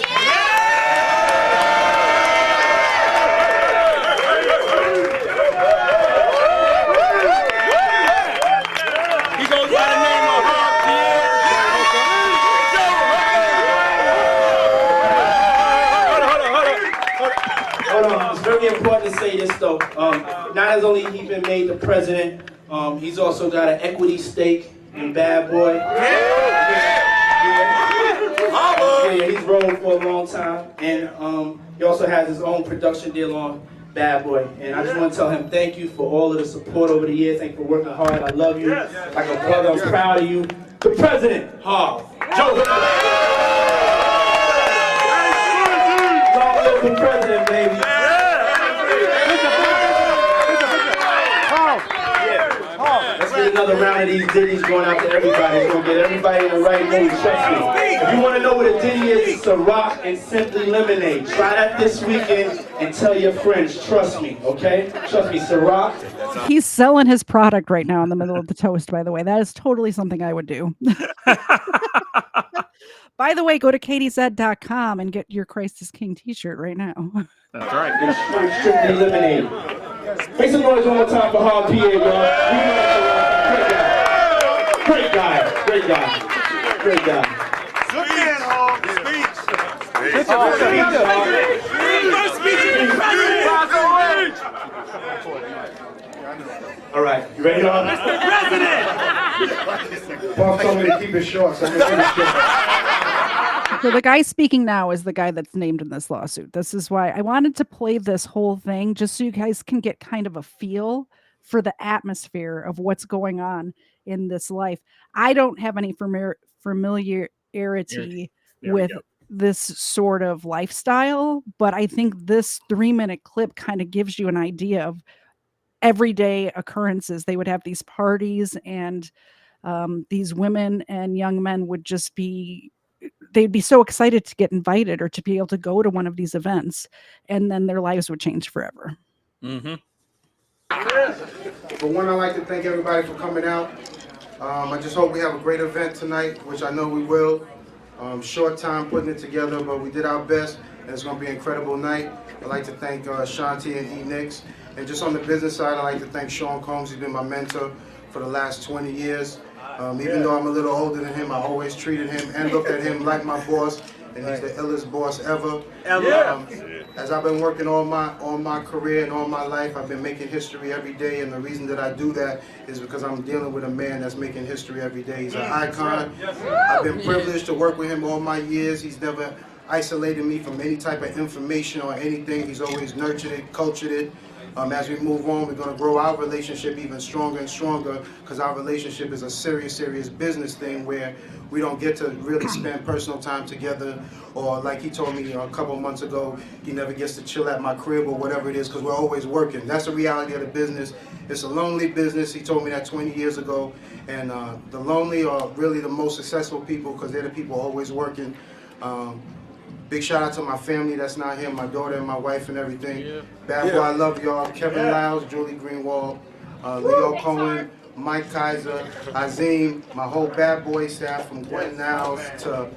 He goes by the name of Harv Pierre. Hold on. It's very important to say this though. Not has only he been made the president, he's also got an equity stake in Bad Boy. Yeah, he's rolled for a long time, and he also has his own production deal on Bad Boy. And I just want to tell him thank you for all of the support over the years. Thank you for working hard. I love you like a brother. I'm proud of you. The president, Harv. Joe. Long live the president, baby. Let's get another round of these ditties going out to everybody. It's going to get everybody in the right mood, trust me. If you want to know what a ditty is, it's Ciroc and Simply Lemonade. Try that this weekend and tell your friends. Trust me, okay? Trust me, Ciroc. He's selling his product right now in the middle of the toast, by the way. That is totally something I would do. By the way, go to katiez.com and get your Christ is King t-shirt right now. That's right. And Strictly Lemonade. Make some noise one more time for Harv Pierre, y'all. Great guy. Great guy. Great guy. All right, you ready, y'all? Mr. President! Boss told me to keep it short, so I'm going to keep it short. So the guy speaking now is the guy that's named in this lawsuit. This is why I wanted to play this whole thing, just so you guys can get kind of a feel for the atmosphere of what's going on in this life. I don't have any familiarity with this sort of lifestyle, but I think this 3-minute clip kind of gives you an idea of everyday occurrences. They would have these parties, and these women and young men would just they'd be so excited to get invited or to be able to go to one of these events, and then their lives would change forever. Mm-hmm. For one, I'd like to thank everybody for coming out. I just hope we have a great event tonight, which I know we will. Short time putting it together, but we did our best, and it's going to be an incredible night. I'd like to thank Shanti and E. Nix. And just on the business side, I'd like to thank Sean Combs. He's been my mentor for the last 20 years. Even though I'm a little older than him, I always treated him and looked at him like my boss, and he's the illest boss ever. As I've been working all my career and all my life, I've been making history every day, and the reason that I do that is because I'm dealing with a man that's making history every day. He's an icon. I've been privileged to work with him all my years. He's never isolated me from any type of information or anything. He's always nurtured it, cultured it. As we move on, we're going to grow our relationship even stronger and stronger, because our relationship is a serious business thing where we don't get to really spend personal time together, or like he told me a couple months ago, he never gets to chill at my crib or whatever it is, because we're always working. That's the reality of the business. It's a lonely business. He told me that 20 years ago, and the lonely are really the most successful people, because they're the people always working. Big shout out to my family that's not here, my daughter and my wife and everything. Bad Boy, I love y'all. Kevin Lyles, Julie Greenwald, Leo Cohen, Mike Kaiser, Azim, my whole Bad Boy staff, from Gwen Niles to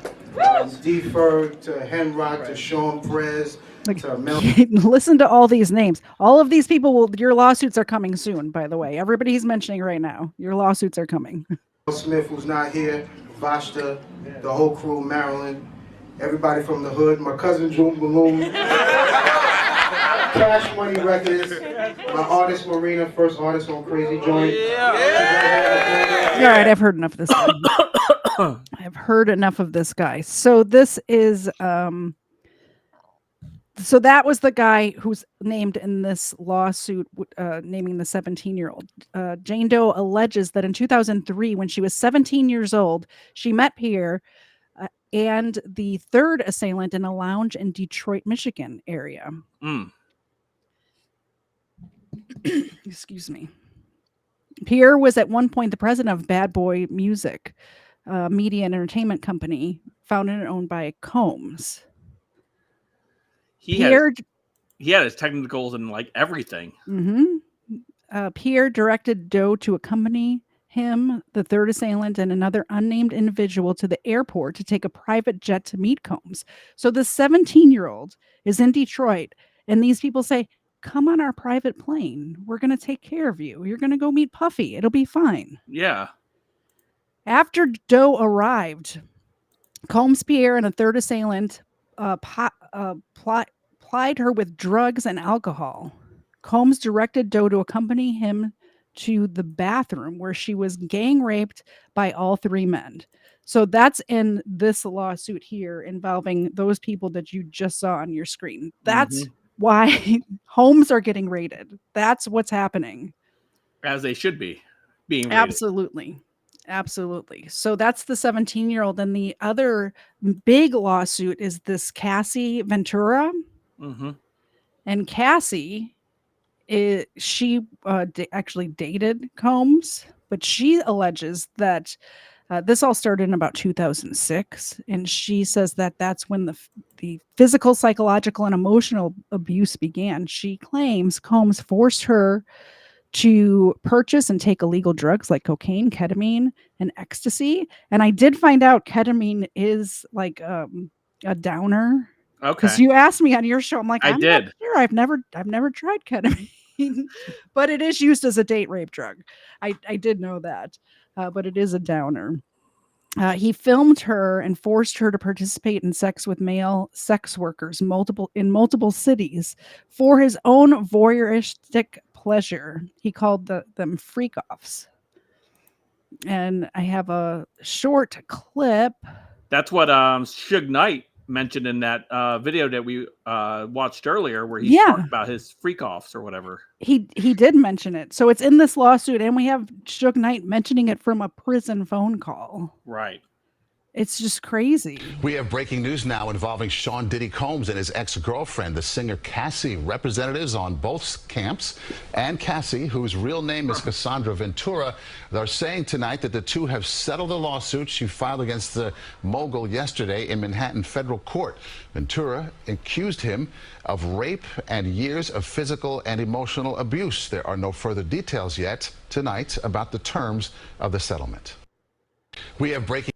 D. Ferg to Henrock to Sean Perez to Mel. Listen to all these names. All of these people your lawsuits are coming soon, by the way. Everybody he's mentioning right now, your lawsuits are coming. Smith, who's not here, Vashta, the whole crew, Maryland. Everybody from the hood, my cousin June Balloon, Cash Money Records, my artist Marina, first artist on Crazy Joint. All right, I've heard enough of this guy. I've heard enough of this guy. So this is so that was the guy who's named in this lawsuit, naming the 17-year-old. Jane Doe alleges that in 2003, when she was 17 years old, she met Pierre and the third assailant in a lounge in Detroit, Michigan area. Excuse me. Pierre was at one point the president of Bad Boy Music, media and entertainment company founded and owned by Combs. He had his technicals and like everything. Pierre directed Doe to accompany him, the third assailant, and another unnamed individual to the airport to take a private jet to meet Combs. So the 17-year-old is in Detroit, and these people say, come on our private plane. We're going to take care of you. You're going to go meet Puffy. It'll be fine. Yeah. After Doe arrived, Combs, Pierre, and a third assailant plied her with drugs and alcohol. Combs directed Doe to accompany him to the bathroom where she was gang raped by all three men. So that's in this lawsuit here involving those people that you just saw on your screen. That's why homes are getting raided. That's what's happening. As they should be being raided. Absolutely. So that's the 17-year-old. And the other big lawsuit is this Cassie Ventura. And Cassie, she actually dated Combs, but she alleges that this all started in about 2006, and she says that that's when the physical, psychological, and emotional abuse began. She claims Combs forced her to purchase and take illegal drugs like cocaine, ketamine, and ecstasy. And I did find out ketamine is like a downer. Okay. Because you asked me on your show, I'm like, I'm not sure. I've never tried ketamine, but it is used as a date rape drug. I did know that, but it is a downer. He filmed her and forced her to participate in sex with male sex workers in multiple cities for his own voyeuristic pleasure. He called them freak-offs. And I have a short clip. That's what Suge Knight mentioned in that video that we watched earlier, where he talked about his freak-offs or whatever. He did mention it. So it's in this lawsuit, and we have Suge Knight mentioning it from a prison phone call. Right. It's just crazy. We have breaking news now involving Sean Diddy Combs and his ex-girlfriend, the singer Cassie. Representatives on both camps and Cassie, whose real name is Cassandra Ventura, are saying tonight that the two have settled a lawsuit she filed against the mogul yesterday in Manhattan federal court. Ventura accused him of rape and years of physical and emotional abuse. There are no further details yet tonight about the terms of the settlement. We have breaking.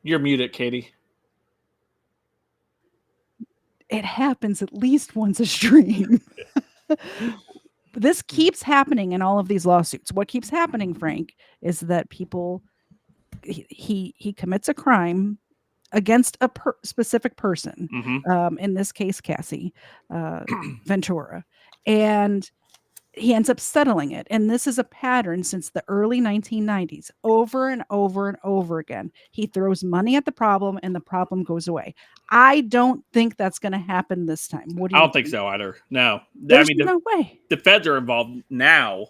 You're muted, Katie. It happens at least once a stream. This keeps happening in all of these lawsuits. What keeps happening, Frank, is that he commits a crime against a specific person. In this case, Cassie Ventura, and he ends up settling it. And this is a pattern since the early 1990s, over and over and over again. He throws money at the problem and the problem goes away. I don't think that's going to happen this time. What do you I don't think so either. No. There's no way. The feds are involved now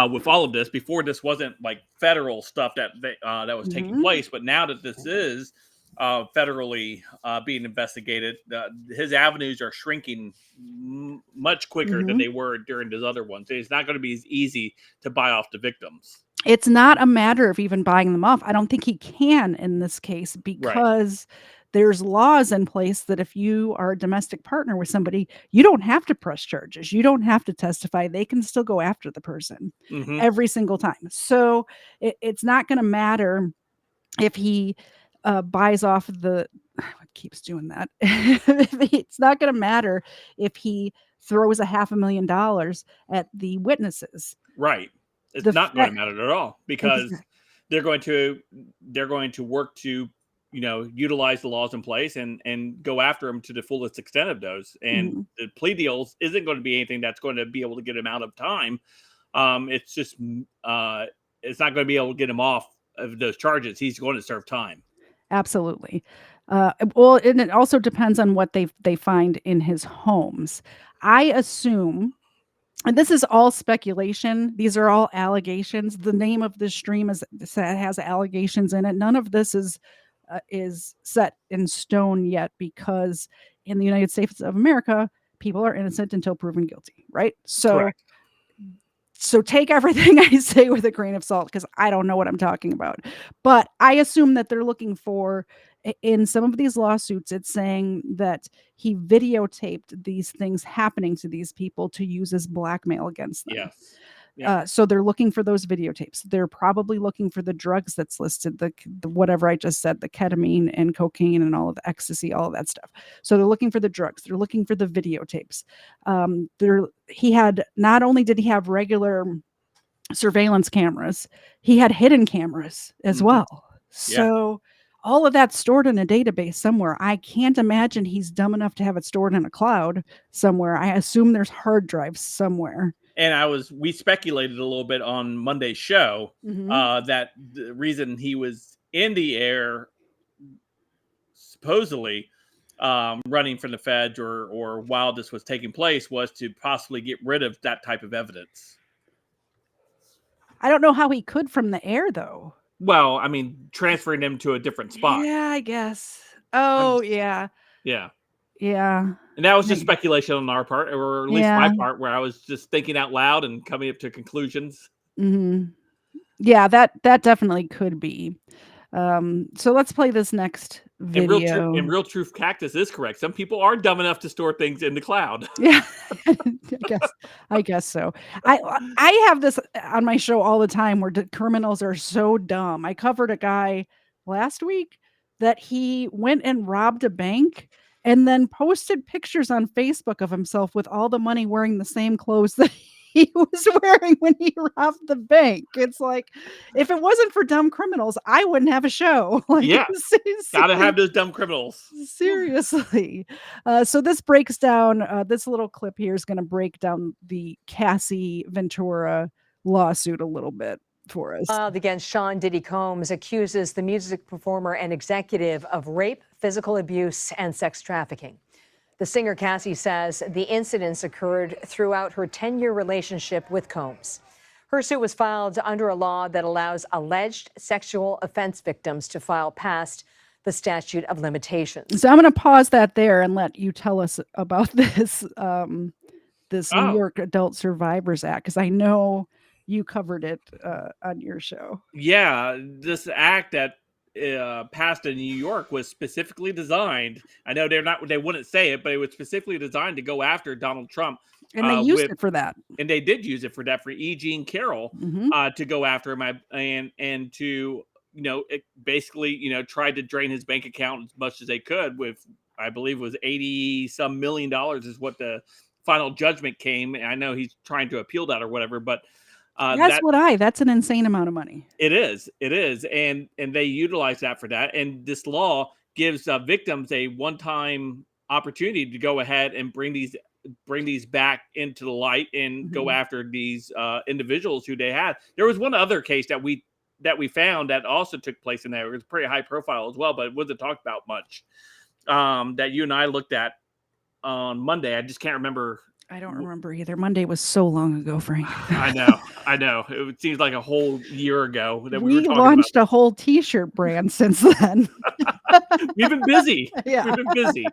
with all of this. Before, this wasn't like federal stuff that was taking place. But now that this is federally being investigated, his avenues are shrinking much quicker than they were during those other ones. It's not going to be as easy to buy off the victims. It's not a matter of even buying them off. I don't think he can in this case because there's laws in place that if you are a domestic partner with somebody, you don't have to press charges. You don't have to testify. They can still go after the person every single time. So it's not going to matter if he buys off the keeps doing that. It's not going to matter if he throws $500,000 at the witnesses. Right. It's not going to matter at all because they're going to work to, utilize the laws in place and go after them to the fullest extent of those. And the plea deals isn't going to be anything that's going to be able to get him out of time. It's just it's not going to be able to get him off of those charges. He's going to serve time. Absolutely. Well, and it also depends on what they find in his homes. I assume, and this is all speculation. These are all allegations. The name of this stream has allegations in it. None of this is set in stone yet because in the United States of America, people are innocent until proven guilty, right? Correct. So take everything I say with a grain of salt because I don't know what I'm talking about. But I assume that they're looking for, in some of these lawsuits, it's saying that he videotaped these things happening to these people to use as blackmail against them. Yes. Yeah. So they're looking for those videotapes. They're probably looking for the drugs that's listed, the whatever I just said, the ketamine and cocaine and all of the ecstasy, all of that stuff. So they're looking for the drugs. They're looking for the videotapes. He had, not only did he have regular surveillance cameras, he had hidden cameras as well. So all of that's stored in a database somewhere. I can't imagine he's dumb enough to have it stored in a cloud somewhere. I assume there's hard drives somewhere. And we speculated a little bit on Monday's show that the reason he was in the air, supposedly running from the feds or while this was taking place, was to possibly get rid of that type of evidence. I don't know how he could from the air, though. Well, I mean, transferring them to a different spot. Yeah, I guess. Oh, yeah. Yeah. Yeah. And that was just speculation on our part, or at least my part, where I was just thinking out loud and coming up to conclusions. Yeah, that definitely could be. So let's play this next video. And Real Truth Cactus is correct. Some people are dumb enough to store things in the cloud. Yeah, I guess so. I have this on my show all the time where criminals are so dumb. I covered a guy last week that he went and robbed a bank and then posted pictures on Facebook of himself with all the money wearing the same clothes that he was wearing when he robbed the bank. It's like, if it wasn't for dumb criminals, I wouldn't have a show. Like, yeah, gotta have those dumb criminals. Seriously. So this breaks down, this little clip here is going to break down the Cassie Ventura lawsuit a little bit for us. Filed against Sean Diddy Combs accuses the music performer and executive of rape, physical abuse, and sex trafficking. The singer Cassie says the incidents occurred throughout her 10-year relationship with Combs. Her suit was filed under a law that allows alleged sexual offense victims to file past the statute of limitations. So I'm going to pause that there and let you tell us about this this New Oh. York Adult Survivors Act, because I know you covered it on your show. Yeah, this act that passed in New York was specifically designed. I know they wouldn't say it, but it was specifically designed to go after Donald Trump. And they used it for that. And they did use it for that, for E. Jean Carroll, Mhm. to go after him and to, it basically, tried to drain his bank account as much as they could with, I believe it was $80 some million is what the final judgment came. And I know he's trying to appeal that or whatever, but That's an insane amount of money. it is, and they utilize that for that. And this law gives victims a one-time opportunity to go ahead and bring these back into the light and go after these individuals who they had. There was one other case that we found that also took place in there. It was pretty high profile as well, but it wasn't talked about much. That you and I looked at on Monday. I just can't remember. I don't remember either. Monday was so long ago, Frank. I know. It seems like a whole year ago that we were talking launched a whole T-shirt brand since then. We've been busy. Yeah. We've been busy.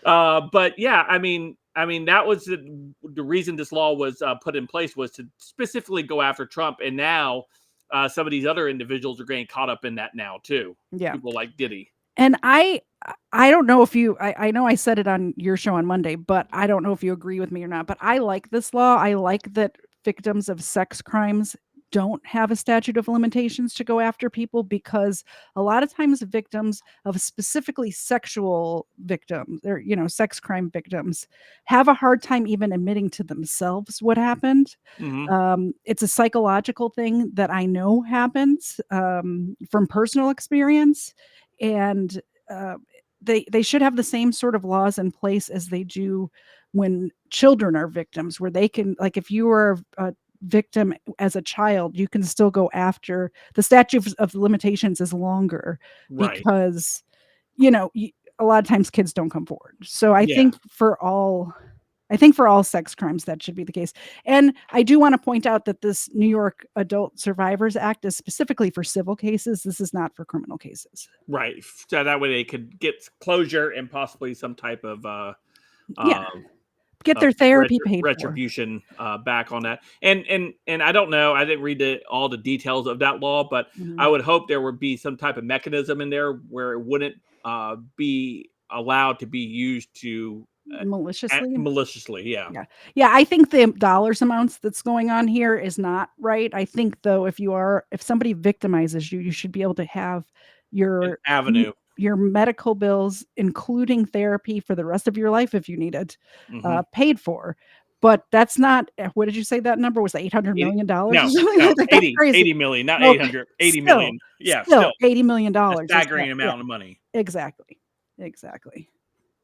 But yeah, I mean, that was the reason this law was put in place, was to specifically go after Trump. And now some of these other individuals are getting caught up in that now too. Yeah. People like Diddy. And I don't know if I know I said it on your show on Monday, but I don't know if you agree with me or not. But I like this law. I like that victims of sex crimes don't have a statute of limitations to go after people, because a lot of times victims of specifically sexual victims, or sex crime victims, have a hard time even admitting to themselves what happened. It's a psychological thing that I know happens from personal experience. And they should have the same sort of laws in place as they do when children are victims, where they can, like, if you were a victim as a child, you can still go after. The statute of limitations is longer, Right. because a lot of times kids don't come forward. So I think for all sex crimes, that should be the case. And I do want to point out that this New York Adult Survivors Act is specifically for civil cases. This is not for criminal cases. Right. So that way they could get closure and possibly some type of get their therapy paid for. Retribution back on that. And I don't know, I didn't read all the details of that law, but I would hope there would be some type of mechanism in there where it wouldn't be allowed to be used to maliciously. Yeah. I think the dollars amounts that's going on here is not right. I think, though, if somebody victimizes you, you should be able to have your avenue, your medical bills, including therapy for the rest of your life if you need it, paid for. But that's not, what did you say that number was? $800 million? No, Like, 80 million, not 800, 80 million. Yeah, still $80 million. A staggering amount of money. Exactly.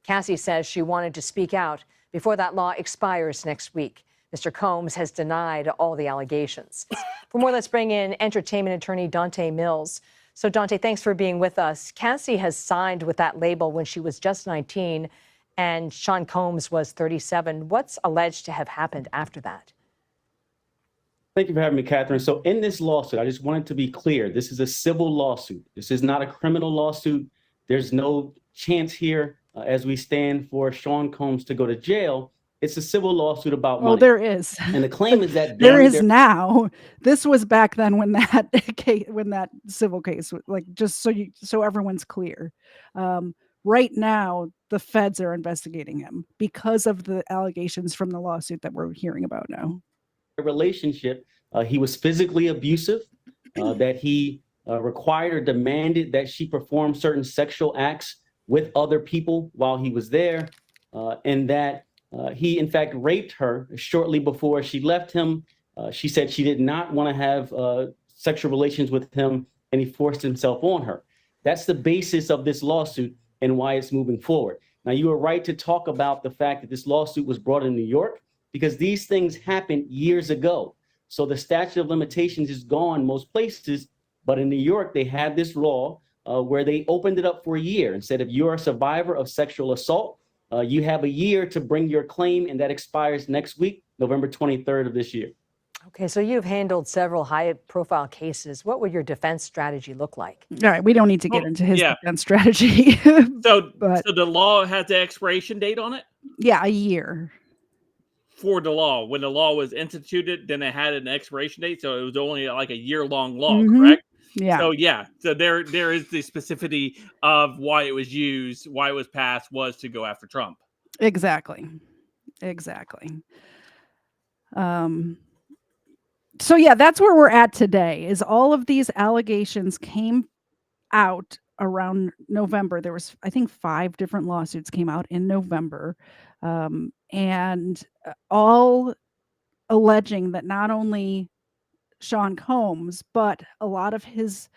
Cassie says she wanted to speak out before that law expires next week. Mr. Combs has denied all the allegations. For more, let's bring in entertainment attorney Dante Mills. So, Dante, thanks for being with us. Cassie has signed with that label when she was just 19, and Sean Combs was 37. What's alleged to have happened after that? Thank you for having me, Catherine. So in this lawsuit, I just wanted to be clear. This is a civil lawsuit. This is not a criminal lawsuit. There's no chance here, as we stand, for Sean Combs to go to jail. It's a civil lawsuit about money. Well, there is. And the claim is that there is now. This was back then when that civil case, like, just so everyone's clear. Right now, the feds are investigating him because of the allegations from the lawsuit that we're hearing about now. Relationship, he was physically abusive, that he required or demanded that she perform certain sexual acts with other people while he was there, and that he, in fact, raped her shortly before she left him. She said she did not want to have sexual relations with him, and he forced himself on her. That's the basis of this lawsuit and why it's moving forward. Now, you are right to talk about the fact that this lawsuit was brought in New York, because these things happened years ago. So the statute of limitations is gone most places, but in New York, they had this law where they opened it up for a year and said, if you're a survivor of sexual assault, you have a year to bring your claim, and that expires next week, November 23rd of this year. Okay, so you've handled several high-profile cases. What would your defense strategy look like? All right, we don't need to get Well, into his yeah. defense strategy. So but the law has the expiration date on it yeah, a year. for the law. When the law was instituted, then it had an expiration date, so it was only like a year-long law, Mhm. correct? Yeah. So yeah, so there is the specificity of why it was used, why it was passed, was to go after Trump. Exactly. Exactly. Um so yeah, that's where we're at today. Is all of these allegations came out around November. There was, I think, 5 different lawsuits came out in November, and all alleging that not only Sean Combs, but a lot of his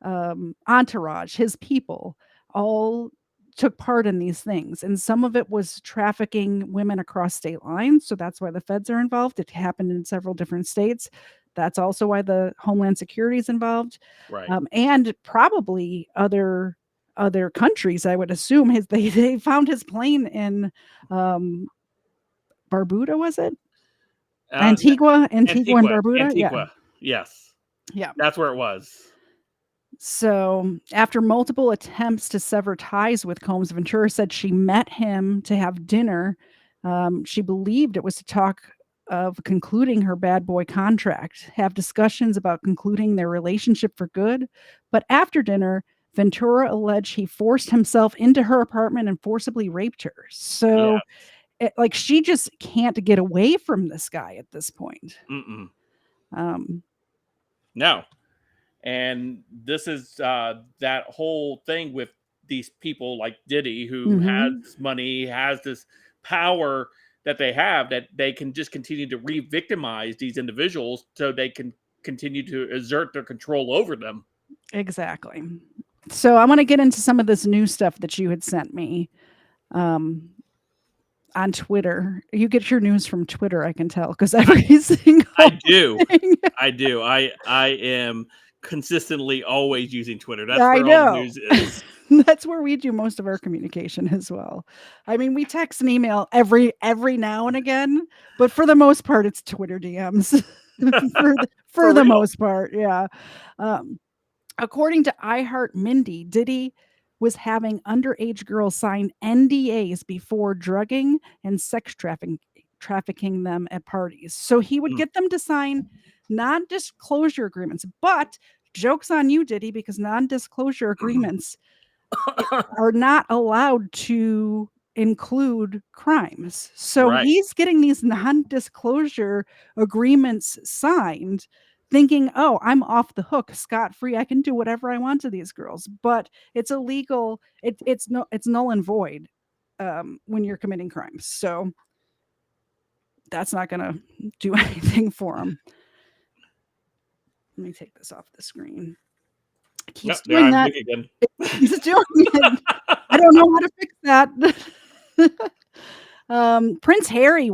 entourage, his people, all took part in these things. And some of it was trafficking women across state lines. So that's why the feds are involved. It happened in several different states. That's also why the Homeland Security is involved. Right. And probably other countries, I would assume. They found his plane in Barbuda, was it? Antigua and Barbuda? Yeah. Antigua. Yes. Yeah. That's where it was. So, after multiple attempts to sever ties with Combs, Ventura said she met him to have dinner. She believed it was to talk of concluding her bad boy contract, have discussions about concluding their relationship for good. But after dinner, Ventura alleged he forced himself into her apartment and forcibly raped her. So, like, she just can't get away from this guy at this point. Mm-mm. Um, No. And this is that whole thing with these people like Diddy, who has money, has this power that they have, that they can just continue to re-victimize these individuals so they can continue to exert their control over them. Exactly. So I want to get into some of this new stuff that you had sent me on Twitter. You get your news from Twitter, I can tell, because every single I do. thing. I do. I am consistently always using Twitter. That's I where all the know. news is. That's where we do most of our communication as well. I mean, we text and email every now and again, but for the most part, it's Twitter DMs. for the most part, yeah. According to iHeart Mindy, Diddy was having underage girls sign NDAs before drugging and sex trafficking them at parties. So he would get them to sign non-disclosure agreements. But joke's on you, Diddy, because non-disclosure agreements are not allowed to include crimes. So he's getting these non-disclosure agreements signed, thinking, oh, I'm off the hook, scot-free. I can do whatever I want to these girls. But it's illegal. It's null and void when you're committing crimes. So that's not going to do anything for him. Let me take this off the screen. It keeps doing that. Again. He's doing it. I don't know how to fix that. Prince Harry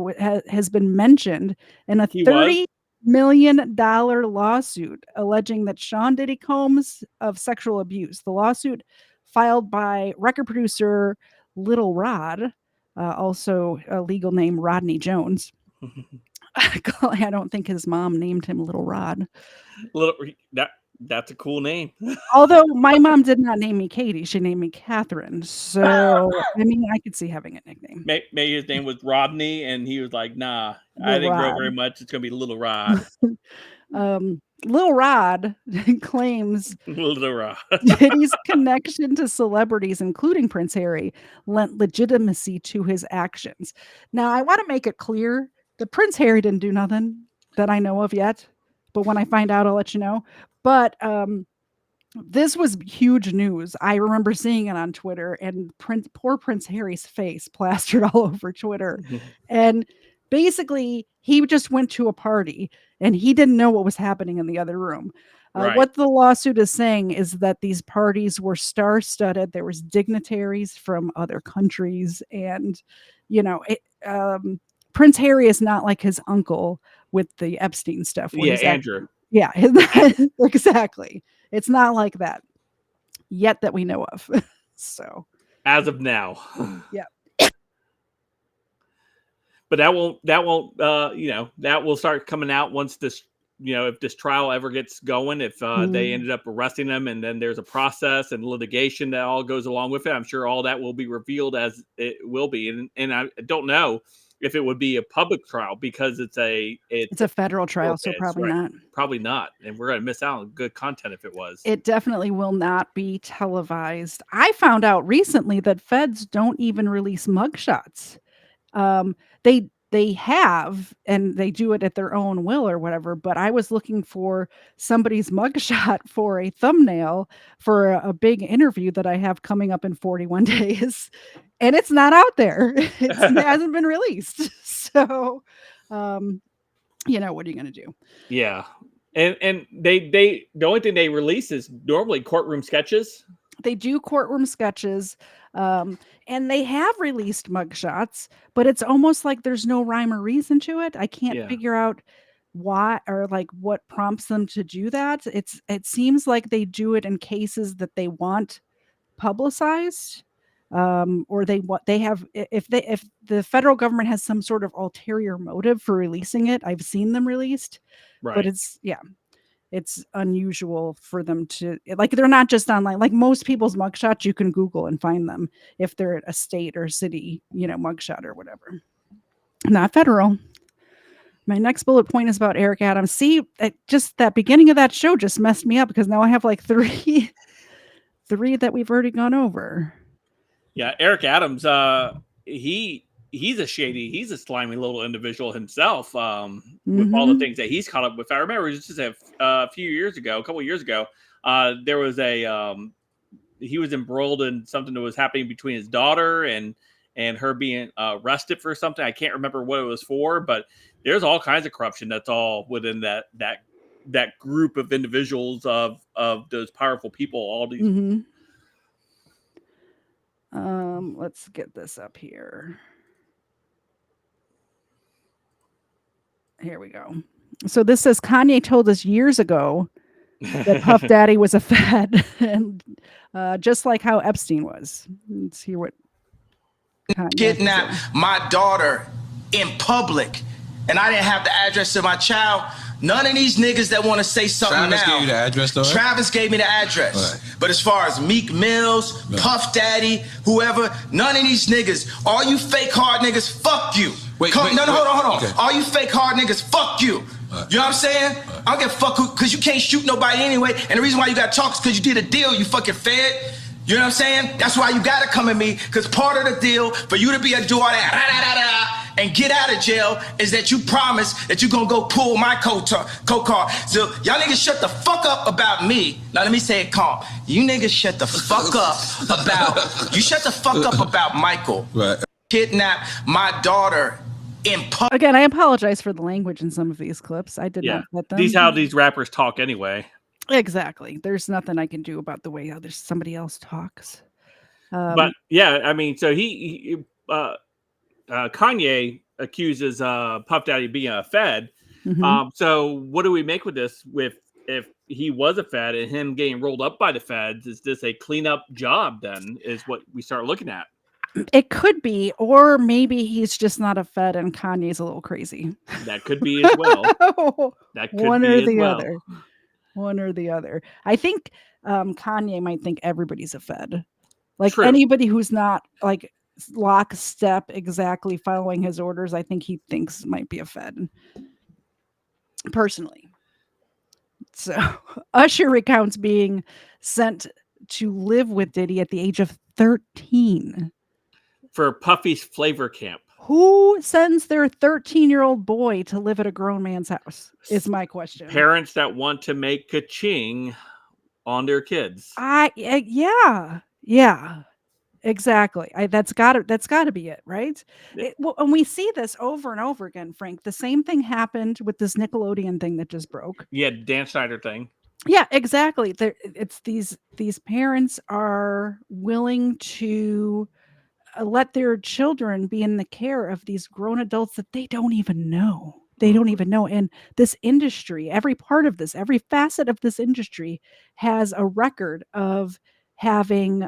has been mentioned in a $30 million lawsuit alleging that Sean Diddy Combs of sexual abuse. The lawsuit filed by record producer Little Rod, also a legal name Rodney Jones. I don't think his mom named him Little Rod. That's a cool name. Although my mom did not name me Katie, she named me Catherine. So I mean, I could see having a nickname. Maybe his name was Rodney, and he was like, "Nah, Little I didn't grow Rod. very much. It's gonna be Little Rod." Little Rod claims Little Rod. Diddy's connection to celebrities, including Prince Harry, lent legitimacy to his actions. Now, I want to make it clear that Prince Harry didn't do nothing that I know of yet, but when I find out, I'll let you know. But this was huge news. I remember seeing it on Twitter, and poor Prince Harry's face plastered all over Twitter. And basically, he just went to a party, and he didn't know what was happening in the other room. What the lawsuit is saying is that these parties were star-studded. There was dignitaries from other countries, and Prince Harry is not like his uncle with the Epstein stuff. Yeah, Andrew. Yeah, exactly. It's not like that yet that we know of. So as of now. Yeah. but that won't that will start coming out once this, if this trial ever gets going, if they ended up arresting them, and then there's a process and litigation that all goes along with it. I'm sure all that will be revealed as it will be, and I don't know if it would be a public trial because it's a federal trial, so probably not. Probably not, and we're gonna miss out on good content if it was. It definitely will not be televised. I found out recently that feds don't even release mugshots. They have, and they do it at their own will or whatever, but I was looking for somebody's mugshot for a thumbnail for a big interview that I have coming up in 41 days, and it's not out there. It hasn't been released. So, what are you gonna do? Yeah. And they the only thing they release is normally courtroom sketches. They do courtroom sketches, and they have released mugshots, but it's almost like there's no rhyme or reason to it. I can't figure out why or like what prompts them to do that. It seems like they do it in cases that they want publicized, or they have if the federal government has some sort of ulterior motive for releasing it. I've seen them released, but it's unusual for them to, like, they're not just online. Like most people's mugshots, you can Google and find them if they're at a state or city, mugshot or whatever. Not federal. My next bullet point is about Eric Adams. See, just that beginning of that show just messed me up because now I have like three that we've already gone over. Yeah, Eric Adams, he's a slimy little individual himself, with all the things that he's caught up with. I remember just a couple years ago, there was he was embroiled in something that was happening between his daughter and her being arrested for something. I can't remember what it was for, but there's all kinds of corruption that's all within that group of individuals of those powerful people. All these. Let's get this up here. Here we go. So this says Kanye told us years ago that Puff Daddy was a Fed, and just like how Epstein was. Let's hear what Kanye kidnapped my daughter in public, and I didn't have the address of my child. None of these niggas that want to say something Travis now. gave you the address, though? Travis gave me the address. Right. But as far as Meek Mills, Puff Daddy, whoever, none of these niggas, all you fake hard niggas, fuck you. Hold on. Okay. All you fake hard niggas, fuck you. You know what I'm saying? I don't give a fuck because you can't shoot nobody anyway. And the reason why you got to talk is because you did a deal, you fucking fed. You know what I'm saying? That's why you got to come at me, because part of the deal for you to be able to do all that and get out of jail is that you promise that you're going to go pull my co-car. So y'all niggas shut the fuck up about me. Now let me say it calm. You niggas shut the fuck up about Michael. Right. Kidnap my daughter in public. Again, I apologize for the language in some of these clips. I did not put them. These how these rappers talk anyway. Exactly. There's nothing I can do about the way there's somebody else talks. But yeah, I mean, so Kanye accuses Puff Daddy being a Fed. So what do we make with this? If he was a Fed and him getting rolled up by the Feds, is this a cleanup job? Then is what we start looking at. It could be, or maybe he's just not a Fed and Kanye's a little crazy. That could be as well. That could one be or as the well. other. One or the other. I think Kanye might think everybody's a Fed. Like anybody who's not like lockstep exactly following his orders, I think he thinks might be a Fed. Personally. So Usher recounts being sent to live with Diddy at the age of 13. For Puffy's flavor camp. Who sends their 13-year-old boy to live at a grown man's house is my question. Parents that want to make ka-ching on their kids. Yeah, exactly. That's gotta be it, right? And we see this over and over again, Frank. The same thing happened with this Nickelodeon thing that just broke. Yeah, Dan Snyder thing. Yeah, exactly. It's these parents are willing to let their children be in the care of these grown adults that they don't even know. And this industry, every part of this, every facet of this industry has a record of having,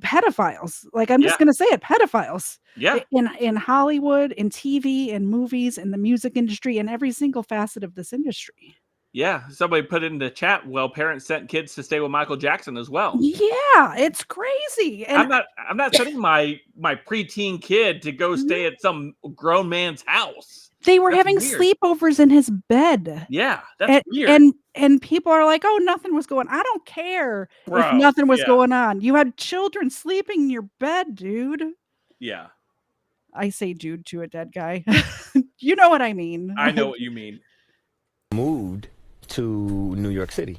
pedophiles. Like, I'm just gonna say it, pedophiles. Yeah. In Hollywood, in TV, in movies, in the music industry, in every single facet of this industry. Yeah, somebody put in the chat, well, parents sent kids to stay with Michael Jackson as well. Yeah, it's crazy. And I'm not sending my preteen kid to go stay at some grown man's house. they were That's having weird. sleepovers in his bed. Yeah, that's weird. And people are like, "Oh, nothing was going on." I don't care if Bro, nothing was yeah. going on. You had children sleeping in your bed, dude. Yeah, I say dude to a dead guy. You know what I mean. I know what you mean. Moved to New York City,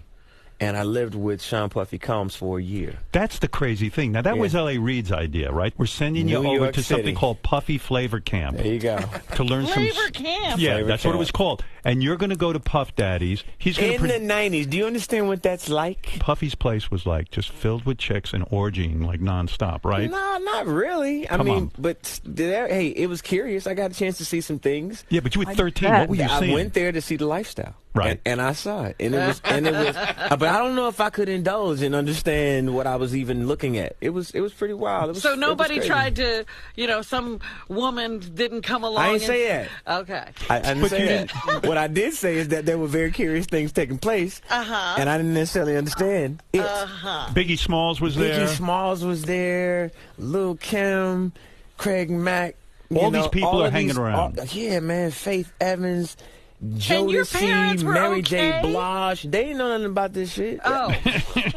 and I lived with Sean Puffy Combs for a year. That's the crazy thing. Now, that was L.A. Reid's idea, right? We're sending you New over York to something City. called Puffy Flavor Camp. There you go. To learn Flavor Camp? Yeah, Flavor that's what it Camp. was called. And you're going to go to Puff Daddy's. He's going In the 90s, do you understand what that's like? Puffy's place was like just filled with chicks and orgying like nonstop, right? No, not really. I Come mean, on. but hey, it was curious. I got a chance to see some things. Yeah, but you were 13. What were you I seeing? went there to see the lifestyle. Right. And I saw it. And it was but I don't know if I could indulge and understand what I was even looking at. It was pretty wild. It was, So it was nobody crazy. tried to, some woman didn't come along. I ain't say that. Okay. I didn't say that. What I did say is that there were very curious things taking place, and I didn't necessarily understand it. Biggie Smalls was there. Biggie Smalls was there. Lil' Kim, Craig Mack. All these people are hanging around. Yeah, man. Faith Evans. And your parents Jodeci, were Mary J. okay? Blige. They didn't know nothing about this shit. Oh.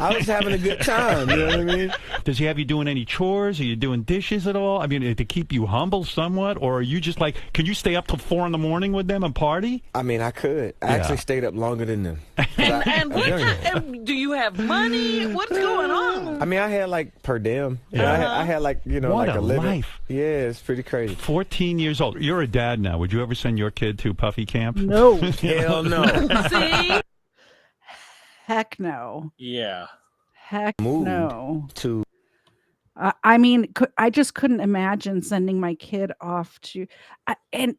I was having a good time. You know what I mean? Does he have you doing any chores? Are you doing dishes at all? I mean, to keep you humble somewhat? Or are you just like, can you stay up till 4 a.m. with them and party? I mean, I could. I actually stayed up longer than them. And do you have money? What's going on? I mean, I had like per diem. I had like, What like a living. life. Yeah, it's pretty crazy. 14 years old. You're a dad now. Would you ever send your kid to Puffy Camp? No. Hell no. See? Heck no. Yeah. Heck Moved no. to I mean, I just couldn't imagine sending my kid off to. And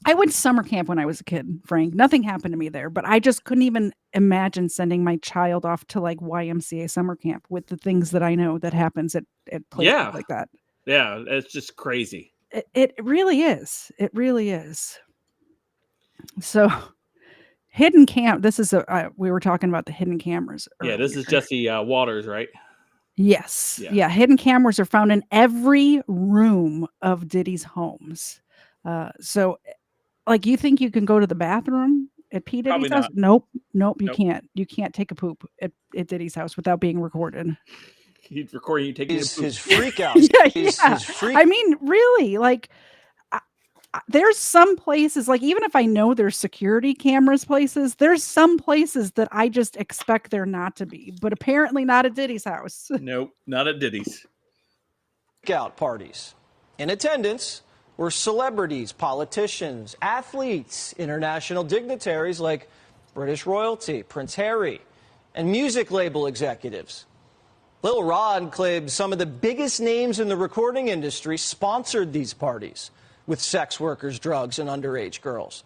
I went to summer camp when I was a kid, Frank. Nothing happened to me there, but I just couldn't even imagine sending my child off to like YMCA summer camp with the things that I know that happens at places like that. Yeah, it's just crazy. It really is. It really is. So, hidden cam. This is we were talking about the hidden cameras. Yeah, this is Jesse Waters, right? Yes. Yeah. Hidden cameras are found in every room of Diddy's homes. So, like, you think you can go to the bathroom at P. Diddy's Probably house? not. Nope, you can't. You can't take a poop at Diddy's house without being recorded. He's recording you taking his freak out. Yeah. I mean, really, like, there's some places, like, even if I know there's security cameras places, there's some places that I just expect there not to be, but apparently not at Diddy's house. Nope, not at Diddy's. Out parties. In attendance were celebrities, politicians, athletes, international dignitaries like British royalty, Prince Harry, and music label executives. Lil Rod claimed some of the biggest names in the recording industry sponsored these parties with sex workers, drugs, and underage girls.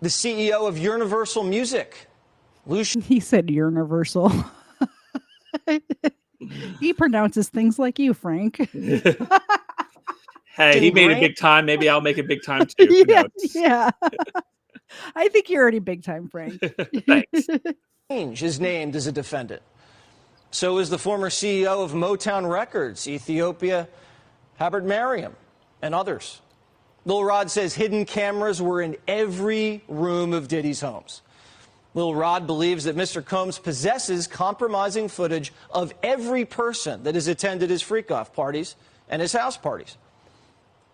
The CEO of Universal Music, Lucian. He said Universal. He pronounces things like you, Frank. Hey, he made it big time. Maybe I'll make it big time too. Who knows? Yeah. I think you're already big time, Frank. Thanks. Is named as a defendant. So is the former CEO of Motown Records, Ethiopia, Habert Mariam, and others. Lil Rod says hidden cameras were in every room of Diddy's homes. Lil Rod believes that Mr. Combs possesses compromising footage of every person that has attended his freak-off parties and his house parties.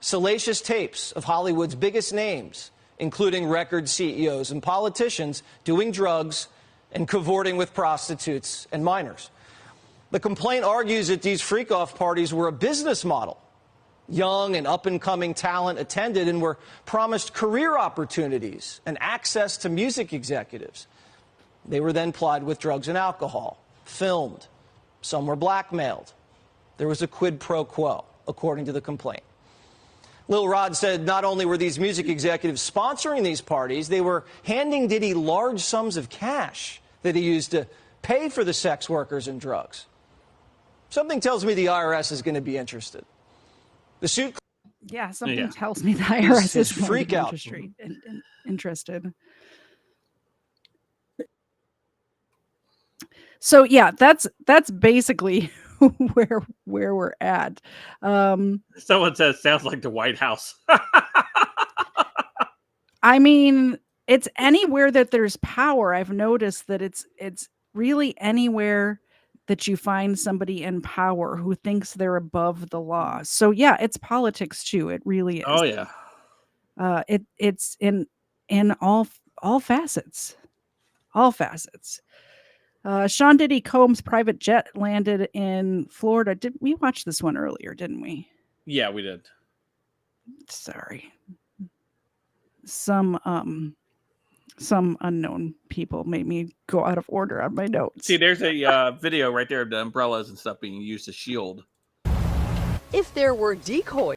Salacious tapes of Hollywood's biggest names, including record CEOs and politicians, doing drugs and cavorting with prostitutes and minors. The complaint argues that these freak-off parties were a business model. Young and up-and-coming talent attended and were promised career opportunities and access to music executives. They were then plied with drugs and alcohol, filmed. Some were blackmailed. There was a quid pro quo, according to the complaint. Lil Rod said not only were these music executives sponsoring these parties, they were handing Diddy large sums of cash that he used to pay for the sex workers and drugs. Something tells me the IRS is going to be interested. The suit. Yeah, something tells me the IRS his is going freak to be out. interested. So yeah, that's basically where we're at. Someone says sounds like the White House. I mean, it's anywhere that there's power. I've noticed that it's really anywhere that you find somebody in power who thinks they're above the law. So yeah, it's politics too. It really is. Oh yeah. It's in all facets. All facets. Sean Diddy Combs' private jet landed in Florida. Did we watch this one earlier, didn't we? Yeah, we did. Sorry. Some unknown people made me go out of order on my notes. See, there's a video right there of the umbrellas and stuff being used as shield. If there were decoys,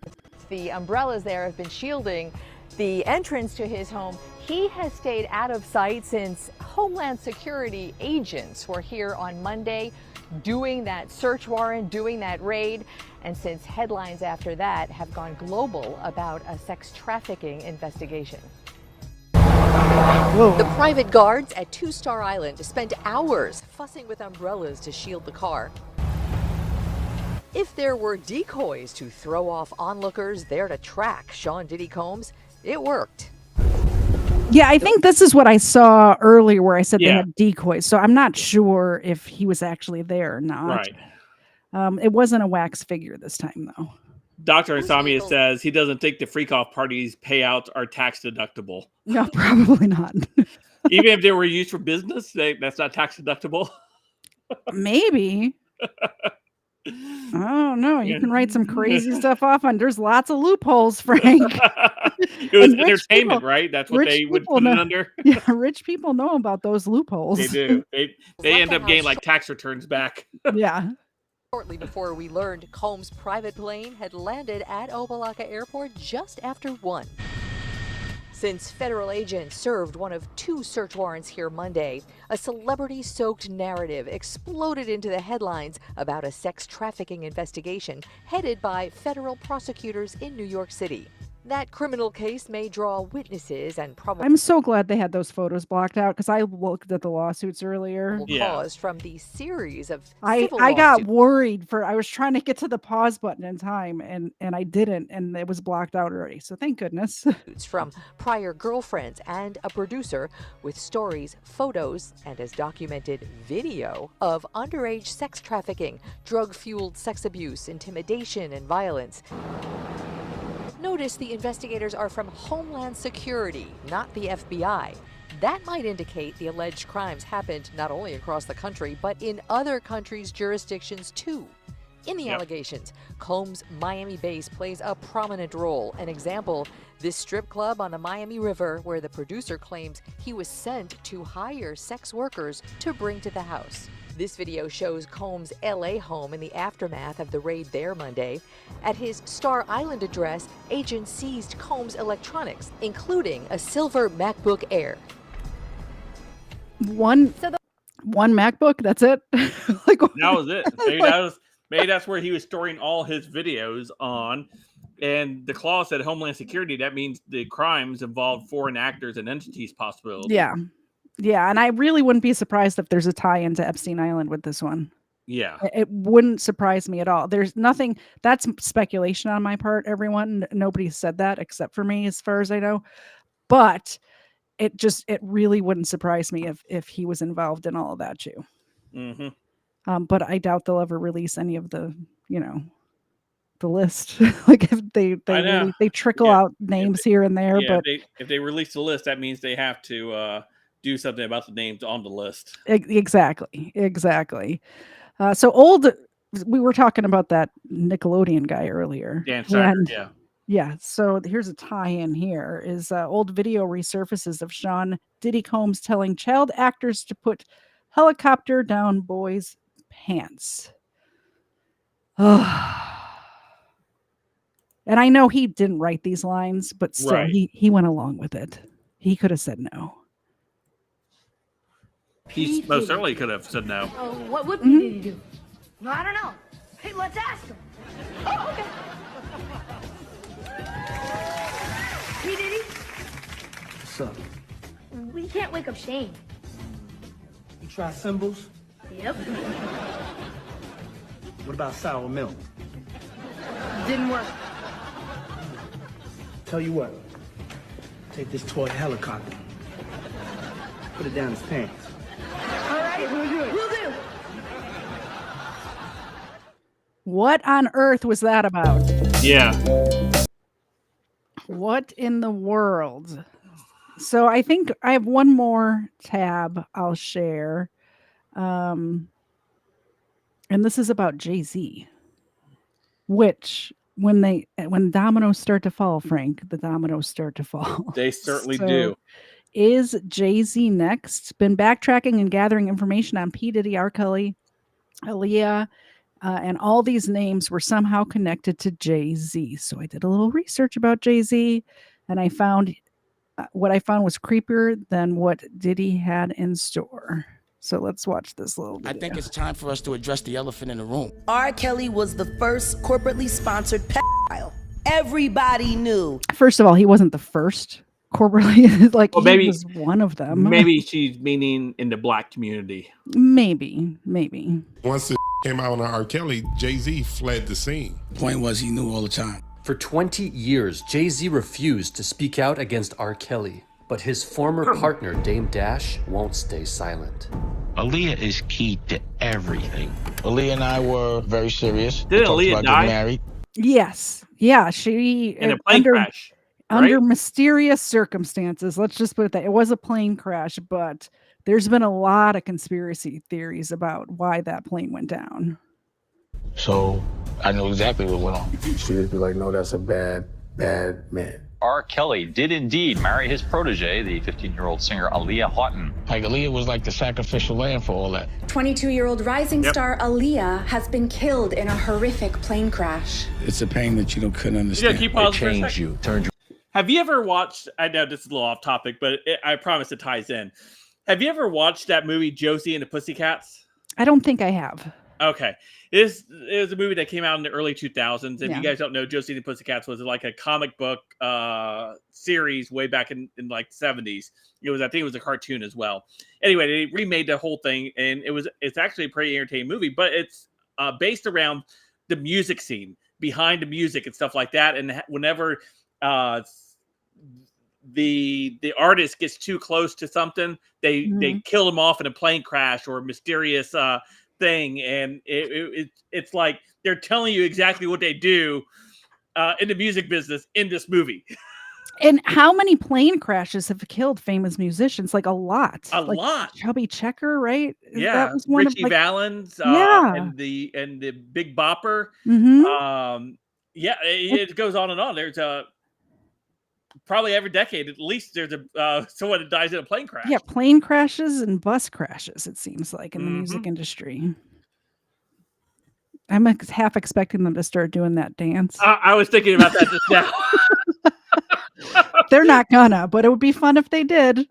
the umbrellas there have been shielding the entrance to his home. He has stayed out of sight since Homeland Security agents were here on Monday doing that search warrant, doing that raid, and since headlines after that have gone global about a sex trafficking investigation. Whoa. The private guards at Two-Star Island spent hours fussing with umbrellas to shield the car. If there were decoys to throw off onlookers there to track Sean Diddy Combs, it worked. Yeah, I think this is what I saw earlier where I said they had decoys. So I'm not sure if he was actually there or not. Right. It wasn't a wax figure this time, though. Dr. Insomnia says he doesn't think the freak-off parties payouts are tax deductible. No, probably not. Even if they were used for business, that's not tax deductible. Maybe. Oh no, you can write some crazy stuff off on. There's lots of loopholes, Frank. It was entertainment, right? That's what they would put it under. Yeah, rich people know about those loopholes. They do. They end up getting like tax returns back. Yeah. Shortly before we learned Combs' private plane had landed at Opa-locka Airport just after 1. Since federal agents served one of 2 search warrants here Monday, a celebrity-soaked narrative exploded into the headlines about a sex trafficking investigation headed by federal prosecutors in New York City. That criminal case may draw witnesses and probably I'm so glad they had those photos blocked out because I looked at the lawsuits earlier. cause from the series of I civil got lawsuits. worried I was trying to get to the pause button in time and I didn't, and it was blocked out already. So thank goodness. From prior girlfriends and a producer with stories, photos, and as documented video of underage sex trafficking, drug-fueled sex abuse, intimidation, and violence. Notice the investigators are from Homeland Security, not the FBI. That might indicate the alleged crimes happened not only across the country, but in other countries' jurisdictions too. In the allegations, Combs' Miami base plays a prominent role. An example, this strip club on the Miami River where the producer claims he was sent to hire sex workers to bring to the house. This video shows Combs' LA home in the aftermath of the raid there Monday. At his Star Island address, agents seized Combs' electronics, including a silver MacBook Air. One MacBook, that's it? That was it. Maybe that's where he was storing all his videos on. And the clause said Homeland Security. That means the crimes involved foreign actors and entities possibility. Yeah. Yeah, and I really wouldn't be surprised if there's a tie into Epstein Island with this one. Yeah. It wouldn't surprise me at all. There's nothing, that's speculation on my part, everyone. Nobody said that except for me, as far as I know. But it really wouldn't surprise me if he was involved in all of that too. Mm-hmm. But I doubt they'll ever release any of the, the list. Like if they trickle out names here and there. Yeah, but if they release the list, that means they have to do something about the names on the list. Exactly. We were talking about that Nickelodeon guy earlier. Dan Schneider, Yeah. So here's a tie-in here is old video resurfaces of Sean Diddy Combs telling child actors to put helicopter down boys' pants. And I know he didn't write these lines, but still he went along with it. He could have said no. He most certainly could have said no. What would P. Diddy do? No, I don't know. Hey, let's ask him. Oh, okay. P. Diddy, What's up? we can't wake up Shane. You try symbols? Yep. What about sour milk? Didn't work. Tell you what. Take this toy helicopter. Put it down his pants. All right, we'll do. What on earth was that about? Yeah. What in the world? So I think I have one more tab I'll share. And this is about Jay-Z. Which when dominoes start to fall, Frank, the dominoes start to fall. They certainly So, do. Is Jay-Z next? Been backtracking and gathering information on P. Diddy, R. Kelly, Aaliyah, and all these names were somehow connected to Jay-Z. So I did a little research about Jay-Z, and I found what I found was creepier than what Diddy had in store. So let's watch this little video. I think it's time for us to address the elephant in the room. R. Kelly was the first corporately sponsored pedophile. Everybody knew. First of all, he wasn't the first corporately. Like, Well, he maybe was one of them. Maybe she's meaning in the black community. Maybe. Once the came out on R. Kelly, Jay-Z fled the scene. Point was, he knew all the time. For 20 years, Jay-Z refused to speak out against R. Kelly, but his former partner, Dame Dash, won't stay silent. Aaliyah is key to everything. Aaliyah and I were very serious. Didn't Aaliyah die? Married. Yes. Yeah, she In a plane crash. Under right? mysterious circumstances. Let's just put it that it was a plane crash, but there's been a lot of conspiracy theories about why that plane went down. So I knew exactly what went on. She just be like, no, that's a bad man. R. Kelly did indeed marry his protege, the 15-year-old singer Aaliyah Houghton. Like Aaliyah was like the sacrificial lamb for all that. 22-year-old rising star Aaliyah has been killed in a horrific plane crash. It's a pain that you couldn't understand. keep It pausing for a changed second. you, turned you. Have you ever watched? I know this is a little off topic, but I promise it ties in. Have you ever watched that movie Josie and the Pussycats? I don't think I have. Okay. It was a movie that came out in the early 2000s. If Yeah. you guys don't know, Josie and the Pussycats was like a comic book series way back in like the 70s. I think it was a cartoon as well. Anyway, they remade the whole thing, and it's actually a pretty entertaining movie, but it's based around the music scene, behind the music and stuff like that. And whenever the artist gets too close to something, they kill him off in a plane crash or a mysterious thing, and it's like they're telling you exactly what they do in the music business in this movie. And how many plane crashes have killed famous musicians? Like a lot. A Like lot. Chubby Checker, right? Yeah, That was one Richie of, like, Valens, yeah. and the Big Bopper. Mhm. Yeah, it goes on and on. There's probably every decade at least there's someone that dies in a plane crash. Yeah, plane crashes and bus crashes, it seems like, in the music industry. I'm half expecting them to start doing that dance. I was thinking about that just now. They're not gonna, but it would be fun if they did.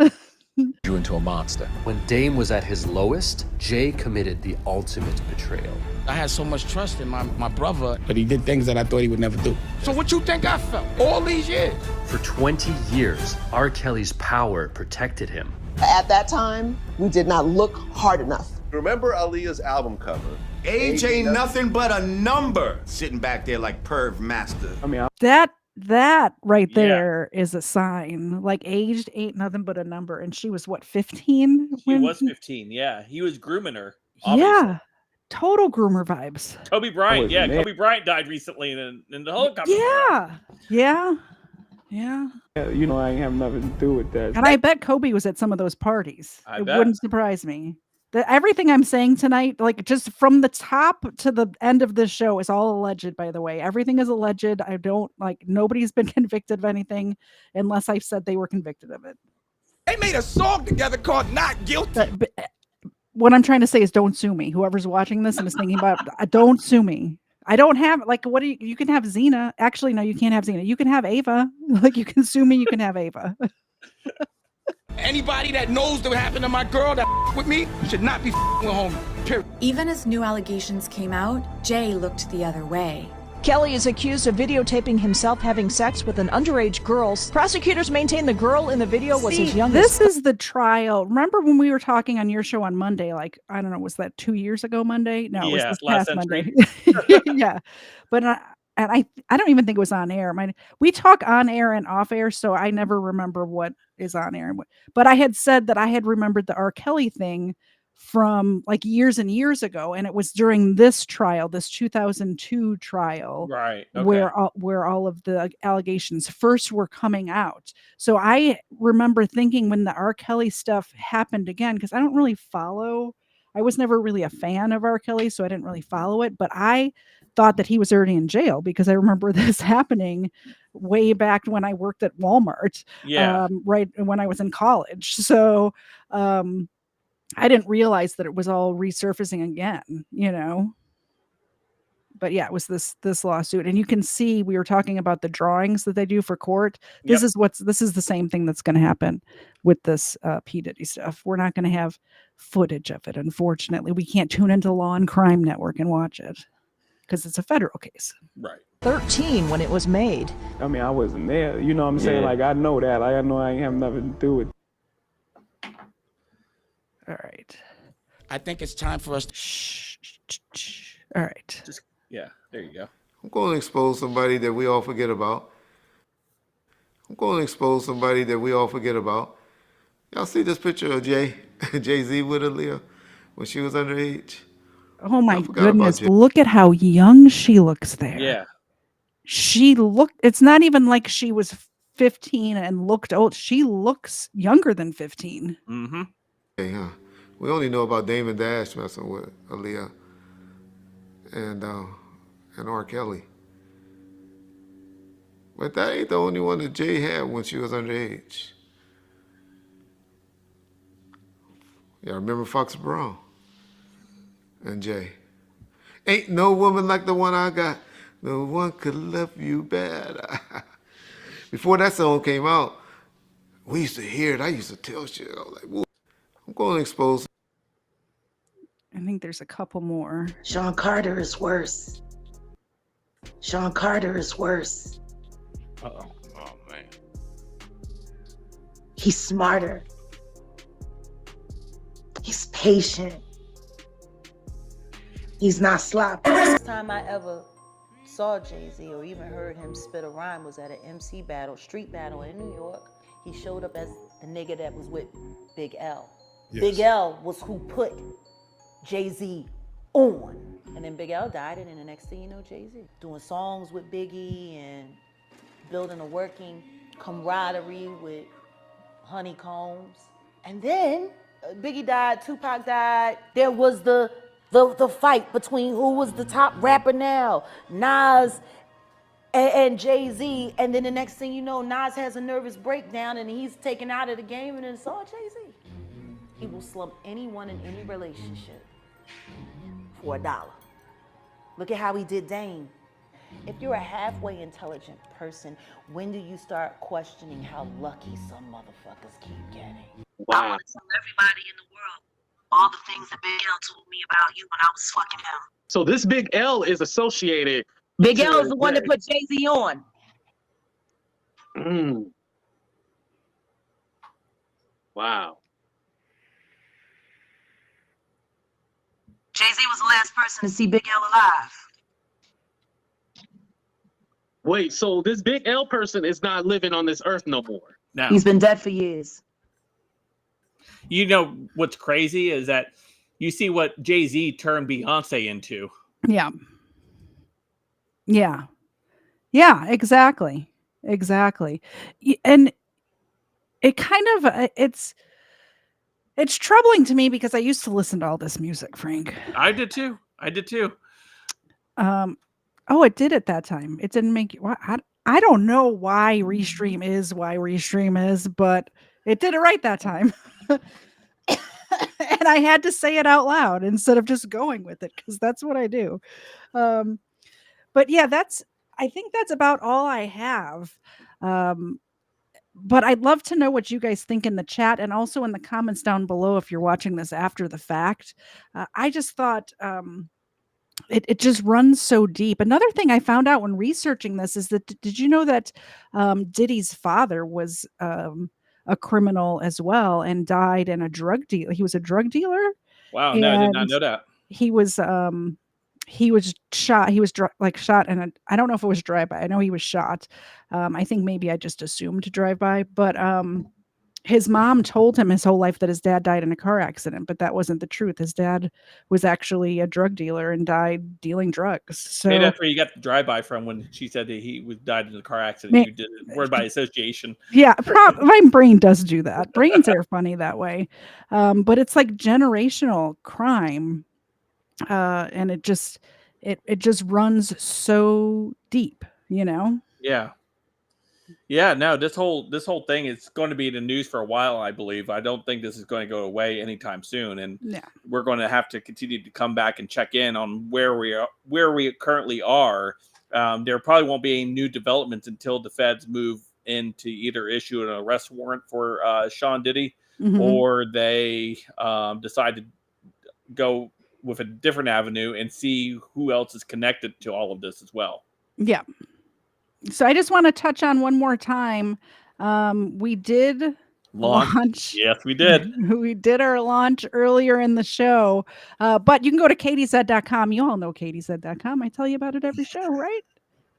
Grew into a monster. When Dame was at his lowest, Jay committed the ultimate betrayal. I had so much trust in my brother, but he did things that I thought he would never do. So what you think I felt all these years? For 20 years, R. Kelly's power protected him. At that time, we did not look hard enough. Remember Aaliyah's album cover? Age ain't nothing but a number. Sitting back there like perv master. I mean, that right there is a sign. Like, aged ain't nothing but a number. And she was what, 15? He was 15, yeah. He was grooming her. Yeah. Total groomer vibes. Kobe Bryant, yeah. Kobe Bryant died recently in the helicopter. Yeah. You know, I ain't have nothing to do with that. And I bet Kobe was at some of those parties. I It bet. wouldn't surprise me. Everything I'm saying tonight, like just from the top to the end of this show, is all alleged, by the way. Everything is alleged. I don't nobody's been convicted of anything unless I've said they were convicted of it. They made a song together called Not Guilty. But what I'm trying to say is don't sue me. Whoever's watching this and is thinking about don't sue me. I don't have what do you can have Xena. Actually, no, you can't have Xena. You can have Ava. Like, you can sue me, you can have Ava. Anybody that knows what happened to my girl that with me should not be with home. Period. Even as new allegations came out, Jay looked the other way. Kelly is accused of videotaping himself having sex with an underage girl. Prosecutors maintain the girl in the video was his youngest. This is the trial. Remember when we were talking on your show on Monday? Like, I don't know, was that 2 years ago Monday? No, it was this last past Monday. century. Yeah. But I don't even think it was on air. We talk on air and off air, so I never remember what is on air. But I had said that I had remembered the R. Kelly thing from like years and years ago, and it was during this trial, this 2002 trial, Right. Okay. where all of the allegations first were coming out. So I remember thinking when the R. Kelly stuff happened again, because I don't really follow. I was never really a fan of R. Kelly, so I didn't really follow it. But I thought that he was already in jail because I remember this happening way back when I worked at Walmart. Yeah. Right when I was in college. So I didn't realize that it was all resurfacing again, you know. But yeah, it was this lawsuit, and you can see we were talking about the drawings that they do for court. This is the same thing that's going to happen with this P. Diddy stuff. We're not going to have footage of it, unfortunately. We can't tune into Law and Crime Network and watch it because it's a federal case. Right. 13 when it was made. I mean, I wasn't there. You know what I'm saying? Like, I know that. Like, I know I ain't have nothing to do with it. All right. I think it's time for us to All right. Just there you go. I'm going to expose somebody that we all forget about. Y'all see this picture of Jay-Z with Aaliyah when she was underage? Oh my goodness. Look at how young she looks there. Yeah. It's not even like she was 15 and looked old. She looks younger than 15. Mm-hmm. Hey, huh? We only know about Damon Dash messing with Aaliyah and R. Kelly. But that ain't the only one that Jay had when she was underage. Yeah, remember Fox Brown and Jay. Ain't no woman like the one I got. No one could love you better. Before that song came out, we used to hear it. I used to tell shit. I was like, whoa. I'm going to expose. I think there's a couple more. Sean Carter is worse. Uh-oh. Oh, man. He's smarter. He's patient. He's not sloppy. First time I ever saw Jay-Z or even heard him spit a rhyme was at an MC battle, street battle in New York. He showed up as the nigga that was with Big L. Yes. Big L was who put Jay-Z on. And then Big L died, and then the next thing you know, Jay-Z. Doing songs with Biggie and building a working camaraderie with Honeycombs. And then Biggie died, Tupac died. There was the fight between who was the top rapper now, Nas and Jay-Z. And then the next thing you know, Nas has a nervous breakdown and he's taken out of the game, and it's all Jay-Z. He will slump anyone in any relationship for $1. Look at how he did Dame. If you're a halfway intelligent person, when do you start questioning how lucky some motherfuckers keep getting? Wow. I want to tell everybody in the world all the things that Big L told me about you when I was fucking him. So this Big L is associated. Big L is the one that put Jay-Z on. Wow. Jay-Z was the last person to see Big L alive. Wait, so this Big L person is not living on this earth no more? No. He's been dead for years. You know what's crazy is that you see what Jay-Z turned Beyonce into. Yeah. Yeah. Yeah, exactly. Exactly. And it kind of, it's troubling to me because I used to listen to all this music, Frank. I did too. Oh, it did at that time. It didn't make you, I don't know why Restream is, but it did it right that time. And I had to say it out loud instead of just going with it, because that's what I do. But yeah, I think that's about all I have. But I'd love to know what you guys think in the chat and also in the comments down below if you're watching this after the fact. I just thought it just runs so deep. Another thing I found out when researching this is that did you know that Diddy's father was a criminal as well and died in a drug deal? He was a drug dealer, Wow, no, I did not and know that. he was shot. He was shot, and I don't know if it was drive by. I know he was shot. I think maybe I just assumed drive by, but his mom told him his whole life that his dad died in a car accident, but that wasn't the truth. His dad was actually a drug dealer and died dealing drugs. Maybe So that's where you got the drive-by from when she said that he was died in a car accident. ma- You did it word by association. yeah, my brain does do that. Brains are funny that way. But it's like generational crime. And it just runs so deep, you know? Yeah. Yeah, no, this whole thing is going to be in the news for a while, I believe. I don't think this is going to go away anytime soon, and Yeah. we're going to have to continue to come back and check in on where we currently are. There probably won't be any new developments until the feds move in to either issue an arrest warrant for Sean Diddy, Mhm. or they decide to go with a different avenue and see who else is connected to all of this as well. Yeah. So I just want to touch on one more time. We did launch. Yes, we did. We did our launch earlier in the show. But you can go to katiez.com. You all know katiez.com. I tell you about it every show, right?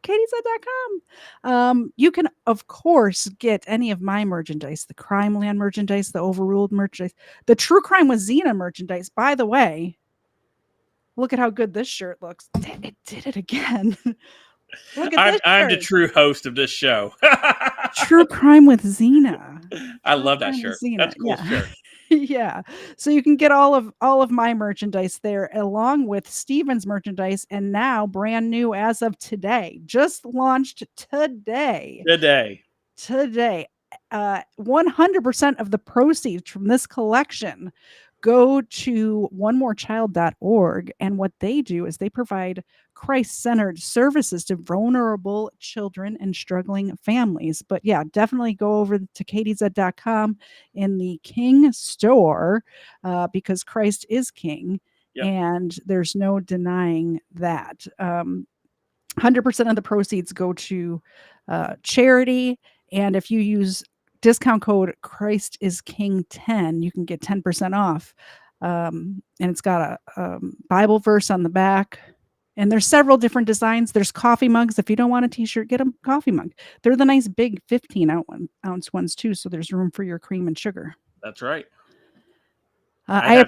katiez.com. You can, of course, get any of my merchandise, the Crime Land merchandise, the Overruled merchandise, the True Crime with Xena merchandise. By the way, look at how good this shirt looks. It did it again. Look at this I'm the shirt. true host of this show. True Crime with Xena. I love that Crime with shirt. Xena. That's a cool Yeah. shirt. Yeah. So you can get all of my merchandise there along with Steven's merchandise, and now brand new as of today. Just launched today. Today. 100% of the proceeds from this collection go to onemorechild.org, and what they do is they provide Christ-centered services to vulnerable children and struggling families. But yeah, definitely go over to katiez.com in the King store because Christ is King. Yep. And there's no denying that. 100% of the proceeds go to charity. And if you use discount code Christ is King 10, you can get 10% off. And it's got a Bible verse on the back. And there's several different designs. There's coffee mugs. If you don't want a t-shirt, get a coffee mug. They're the nice big 15-ounce ones too. So there's room for your cream and sugar. That's right. I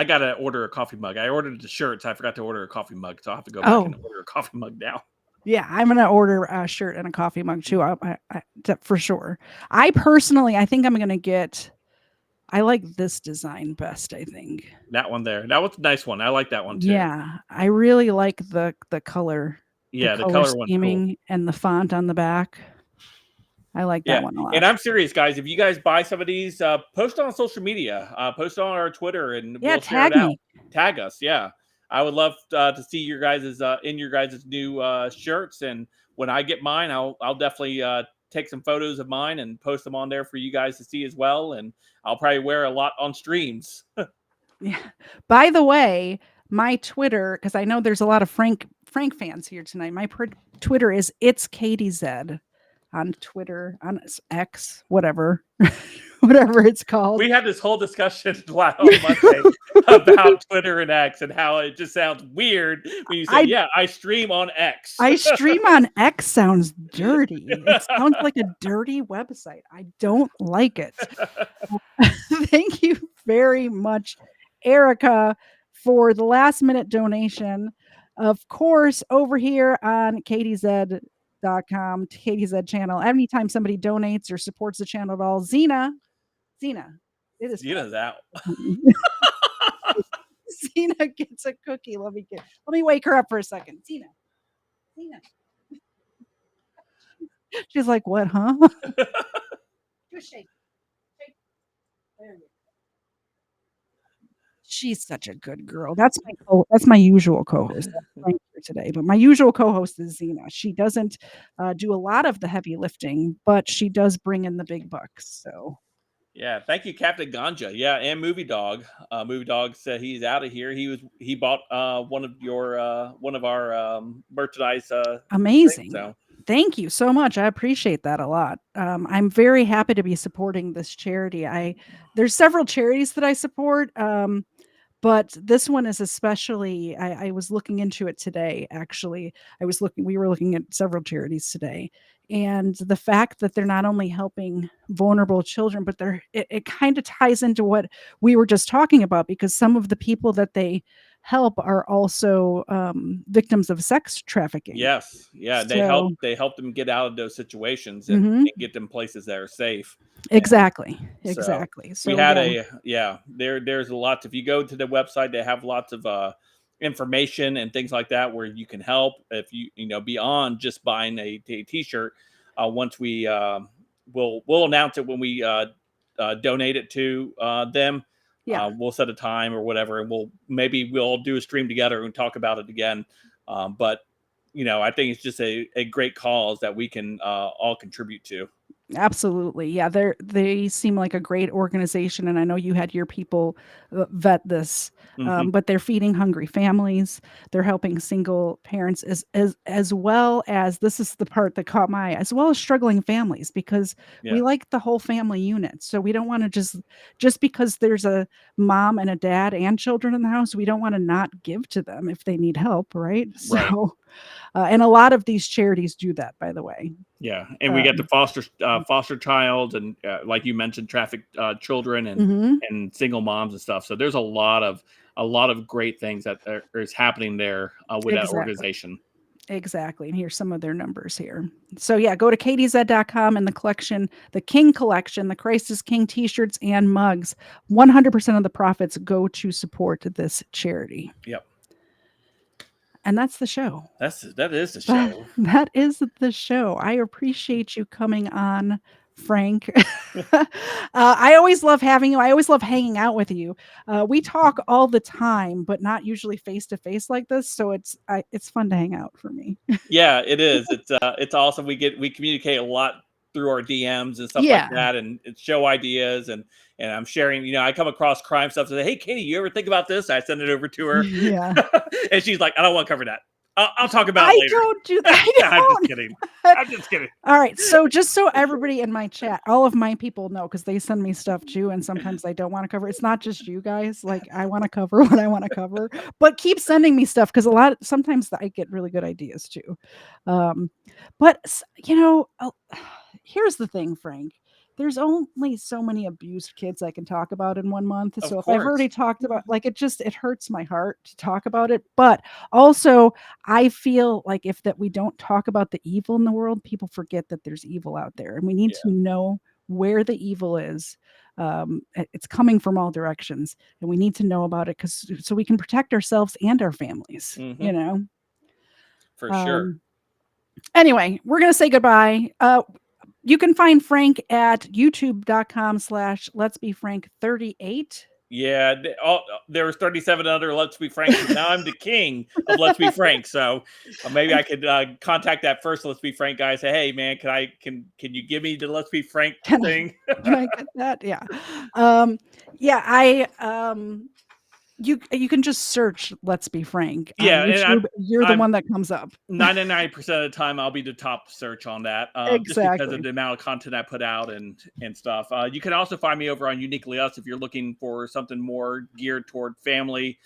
got to order a coffee mug. I ordered the shirts. I forgot to order a coffee mug. So I'll have to go back and order a coffee mug now. Yeah, I'm going to order a shirt and a coffee mug too, I for sure. I think I'm going to get, I like this design best, I think. That one there. That was a nice one. I like that one too. Yeah, I really like the color. Yeah, the color one's scheming cool. And the font on the back. I like that one a lot. And I'm serious, guys. If you guys buy some of these, post on social media. Post on our Twitter, and we'll share it out. Tag us. Yeah. I would love to see your guys' in your guys' new shirts, and when I get mine, I'll definitely take some photos of mine and post them on there for you guys to see as well. And I'll probably wear a lot on streams. Yeah. By the way, my Twitter, because I know there's a lot of Frank fans here tonight. My Twitter is It's Katie Z on Twitter, on X, whatever. Whatever it's called. We had this whole discussion on Monday about Twitter and X and how it just sounds weird when you say, I stream on X. I stream on X sounds dirty. It sounds like a dirty website. I don't like it. Thank you very much, Erica, for the last minute donation. Of course, over here on katiez.com, KTZ channel, anytime somebody donates or supports the channel at all, Xena, it is Xena's out. Xena gets a cookie. Let me wake her up for a second. Xena. She's like, what, huh? Just shake. There you go. She's such a good girl. That's my usual co-host. That's Frank here today, but my usual co-host is Zena. She doesn't do a lot of the heavy lifting, but she does bring in the big bucks. So Yeah, thank you, Captain Ganja. Yeah, and Movie Dog. Movie Dog said he's out of here. He bought one of our merchandise. Things, amazing. so Thank you so much. I appreciate that a lot. I'm very happy to be supporting this charity. There's several charities that I support. But this one is especially I was looking into it today, actually. We were looking at several charities today. And the fact that they're not only helping vulnerable children, but it kind of ties into what we were just talking about, because some of the people that they help are also victims of sex trafficking. yes, yeah, So, they help them get out of those situations mhm, and get them places that are safe. exactly, So exactly. we So had yeah, there's a lot. If you go to the website, they have lots of information and things like that where you can help. If beyond just buying a t-shirt, once we'll announce it when we donate it to them. yeah. We'll set a time or whatever, and we'll do a stream together and talk about it again. But I think it's just a great cause that we can all contribute to. Absolutely. Yeah, they seem like a great organization, and I know you had your people vet this. Hmm. But they're feeding hungry families. They're helping single parents as well as, this is the part that caught my eye, as well as struggling families, because Yeah. we like the whole family unit. So we don't want to just because there's a mom and a dad and children in the house, we don't want to not give to them if they need help, right? Right. So and a lot of these charities do that, by the way. Yeah, and we get the Um, foster child, and like you mentioned, trafficked children mhm. and single moms and stuff. So there's a lot of great things that is happening there with that Exactly. organization. Exactly. And here's some of their numbers here. So yeah, go to katiez.com and the collection, the King collection, the Christ is King t-shirts and mugs. 100% of the profits go to support this charity. Yep, And that's the show. that is the show. That is the show. I appreciate you coming on, Frank. I always love having you. I always love hanging out with you. We talk all the time, but not usually face to face like this. So it's fun to hang out for me. Yeah, it is. It's awesome. We communicate a lot through our DMs and stuff like Yeah. that, and show ideas, and I'm sharing. I come across crime stuff. And say, hey, Katie, you ever think about this? I send it over to her. Yeah. And she's like, I don't want to cover that. I'll talk about I it later. don't do that. I'm just kidding. I'm just kidding. All right. So just so everybody in my chat, all of my people know, because they send me stuff too, and sometimes I don't want to cover. It's not just you guys. Like, I want to cover what I want to cover, but keep sending me stuff, because sometimes I get really good ideas too. But here's the thing, Frank. There's only so many abused kids I can talk about in 1 month. Of So if I've course. already talked about, like, it hurts my heart to talk about it. But also, I feel like if we don't talk about the evil in the world, people forget that there's evil out there, and we need to know where the evil is. It's coming from all directions, and we need to know about it, so we can protect ourselves and our families. Mhm. For sure. Anyway, we're gonna say goodbye. You can find Frank at youtube.com/letsbefrank38. Yeah, there was 37 other Let's Be Frank. Now I'm the king of Let's Be Frank. So maybe I could contact that first Let's Be Frank guy. Say, hey man, can you give me the Let's Be Frank thing? Can I get that? Yeah. You can just search Let's Be Frank on Yeah, and YouTube. You're the one that comes up. 99% of the time I'll be the top search on that, just because Exactly. of the amount of content I put out and stuff. You can also find me over on Uniquely Us if you're looking for something more geared toward family,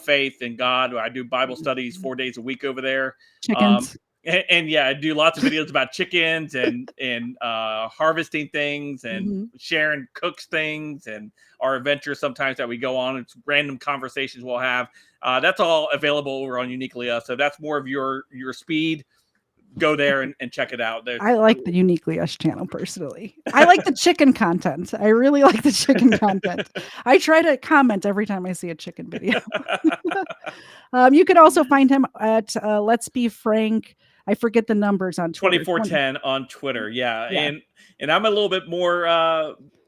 faith, and God. I do Bible studies 4 days a week over there. Chickens. And yeah, I do lots of videos about chickens and harvesting things and sharing cooks things and our adventures sometimes that we go on. It's random conversations we'll have. That's all available over on Uniquely Us. So that's more of your speed. Go there and check it out. I like the Uniquely Us channel personally. I like the chicken content. I really like the chicken content. I try to comment every time I see a chicken video. You can also find him at Let's Be Frank. I forget the numbers on Twitter. 2410 on Twitter. Yeah. Yeah. And I'm a little bit more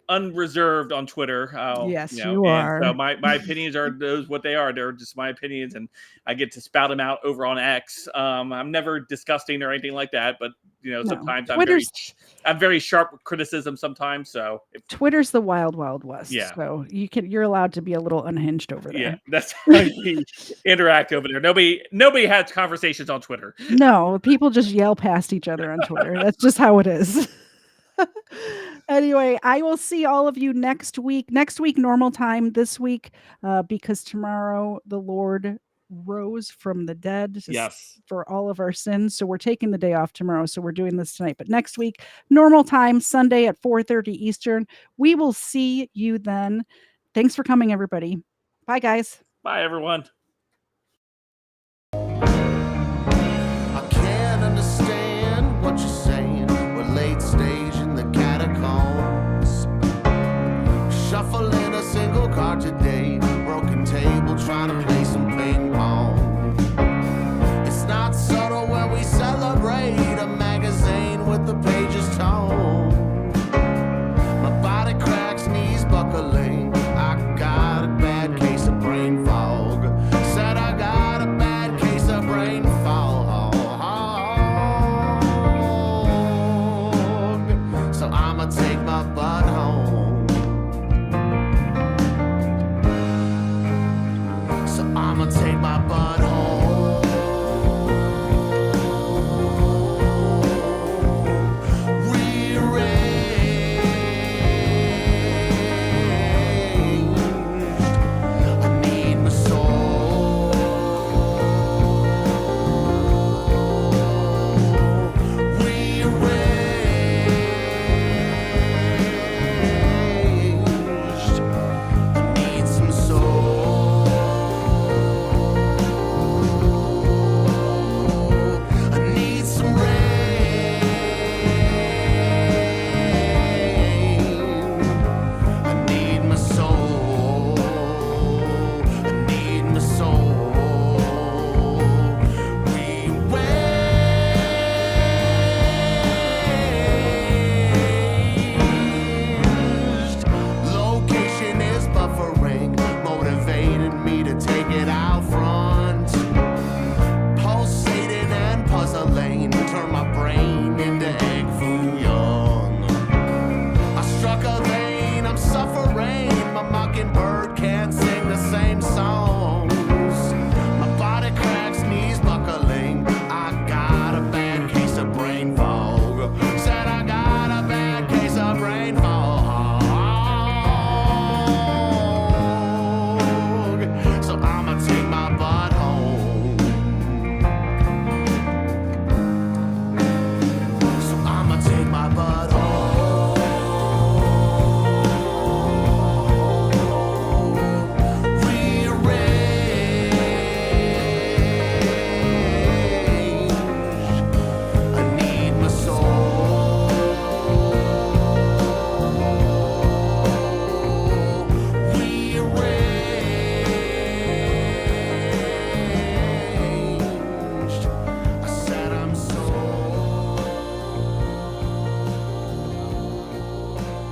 unreserved on Twitter. Yes, you know, you and are. so my opinions are those what they are. They're just my opinions, and I get to spout them out over on X. I'm never disgusting or anything like that, but you know, No. sometimes Twitter's I'm very sharp with criticism sometimes. So Twitter's the wild, wild west. Yeah. So you're allowed to be a little unhinged over there. Yeah, that's how we interact over there. Nobody has conversations on Twitter. No, people just yell past each other on Twitter. That's just how it is. Anyway, I will see all of you next week. Next week, normal time. This week, because tomorrow the Lord rose from the dead Yes. for all of our sins. So we're taking the day off tomorrow. So we're doing this tonight. But next week, normal time, Sunday at 4:30 Eastern. We will see you then. Thanks for coming, everybody. Bye, guys. Bye, everyone. I can't understand what you're saying. We're late stage in the catacombs. Shuffling a single card today. Broken table trying to play some ping pong. It's not subtle when we celebrate a magazine with the pages torn. My body cracks, knees buckling. I got a bad case of brain fog. Said I got a bad case of brain fog. So I'ma take my butt home. So I'ma take my butt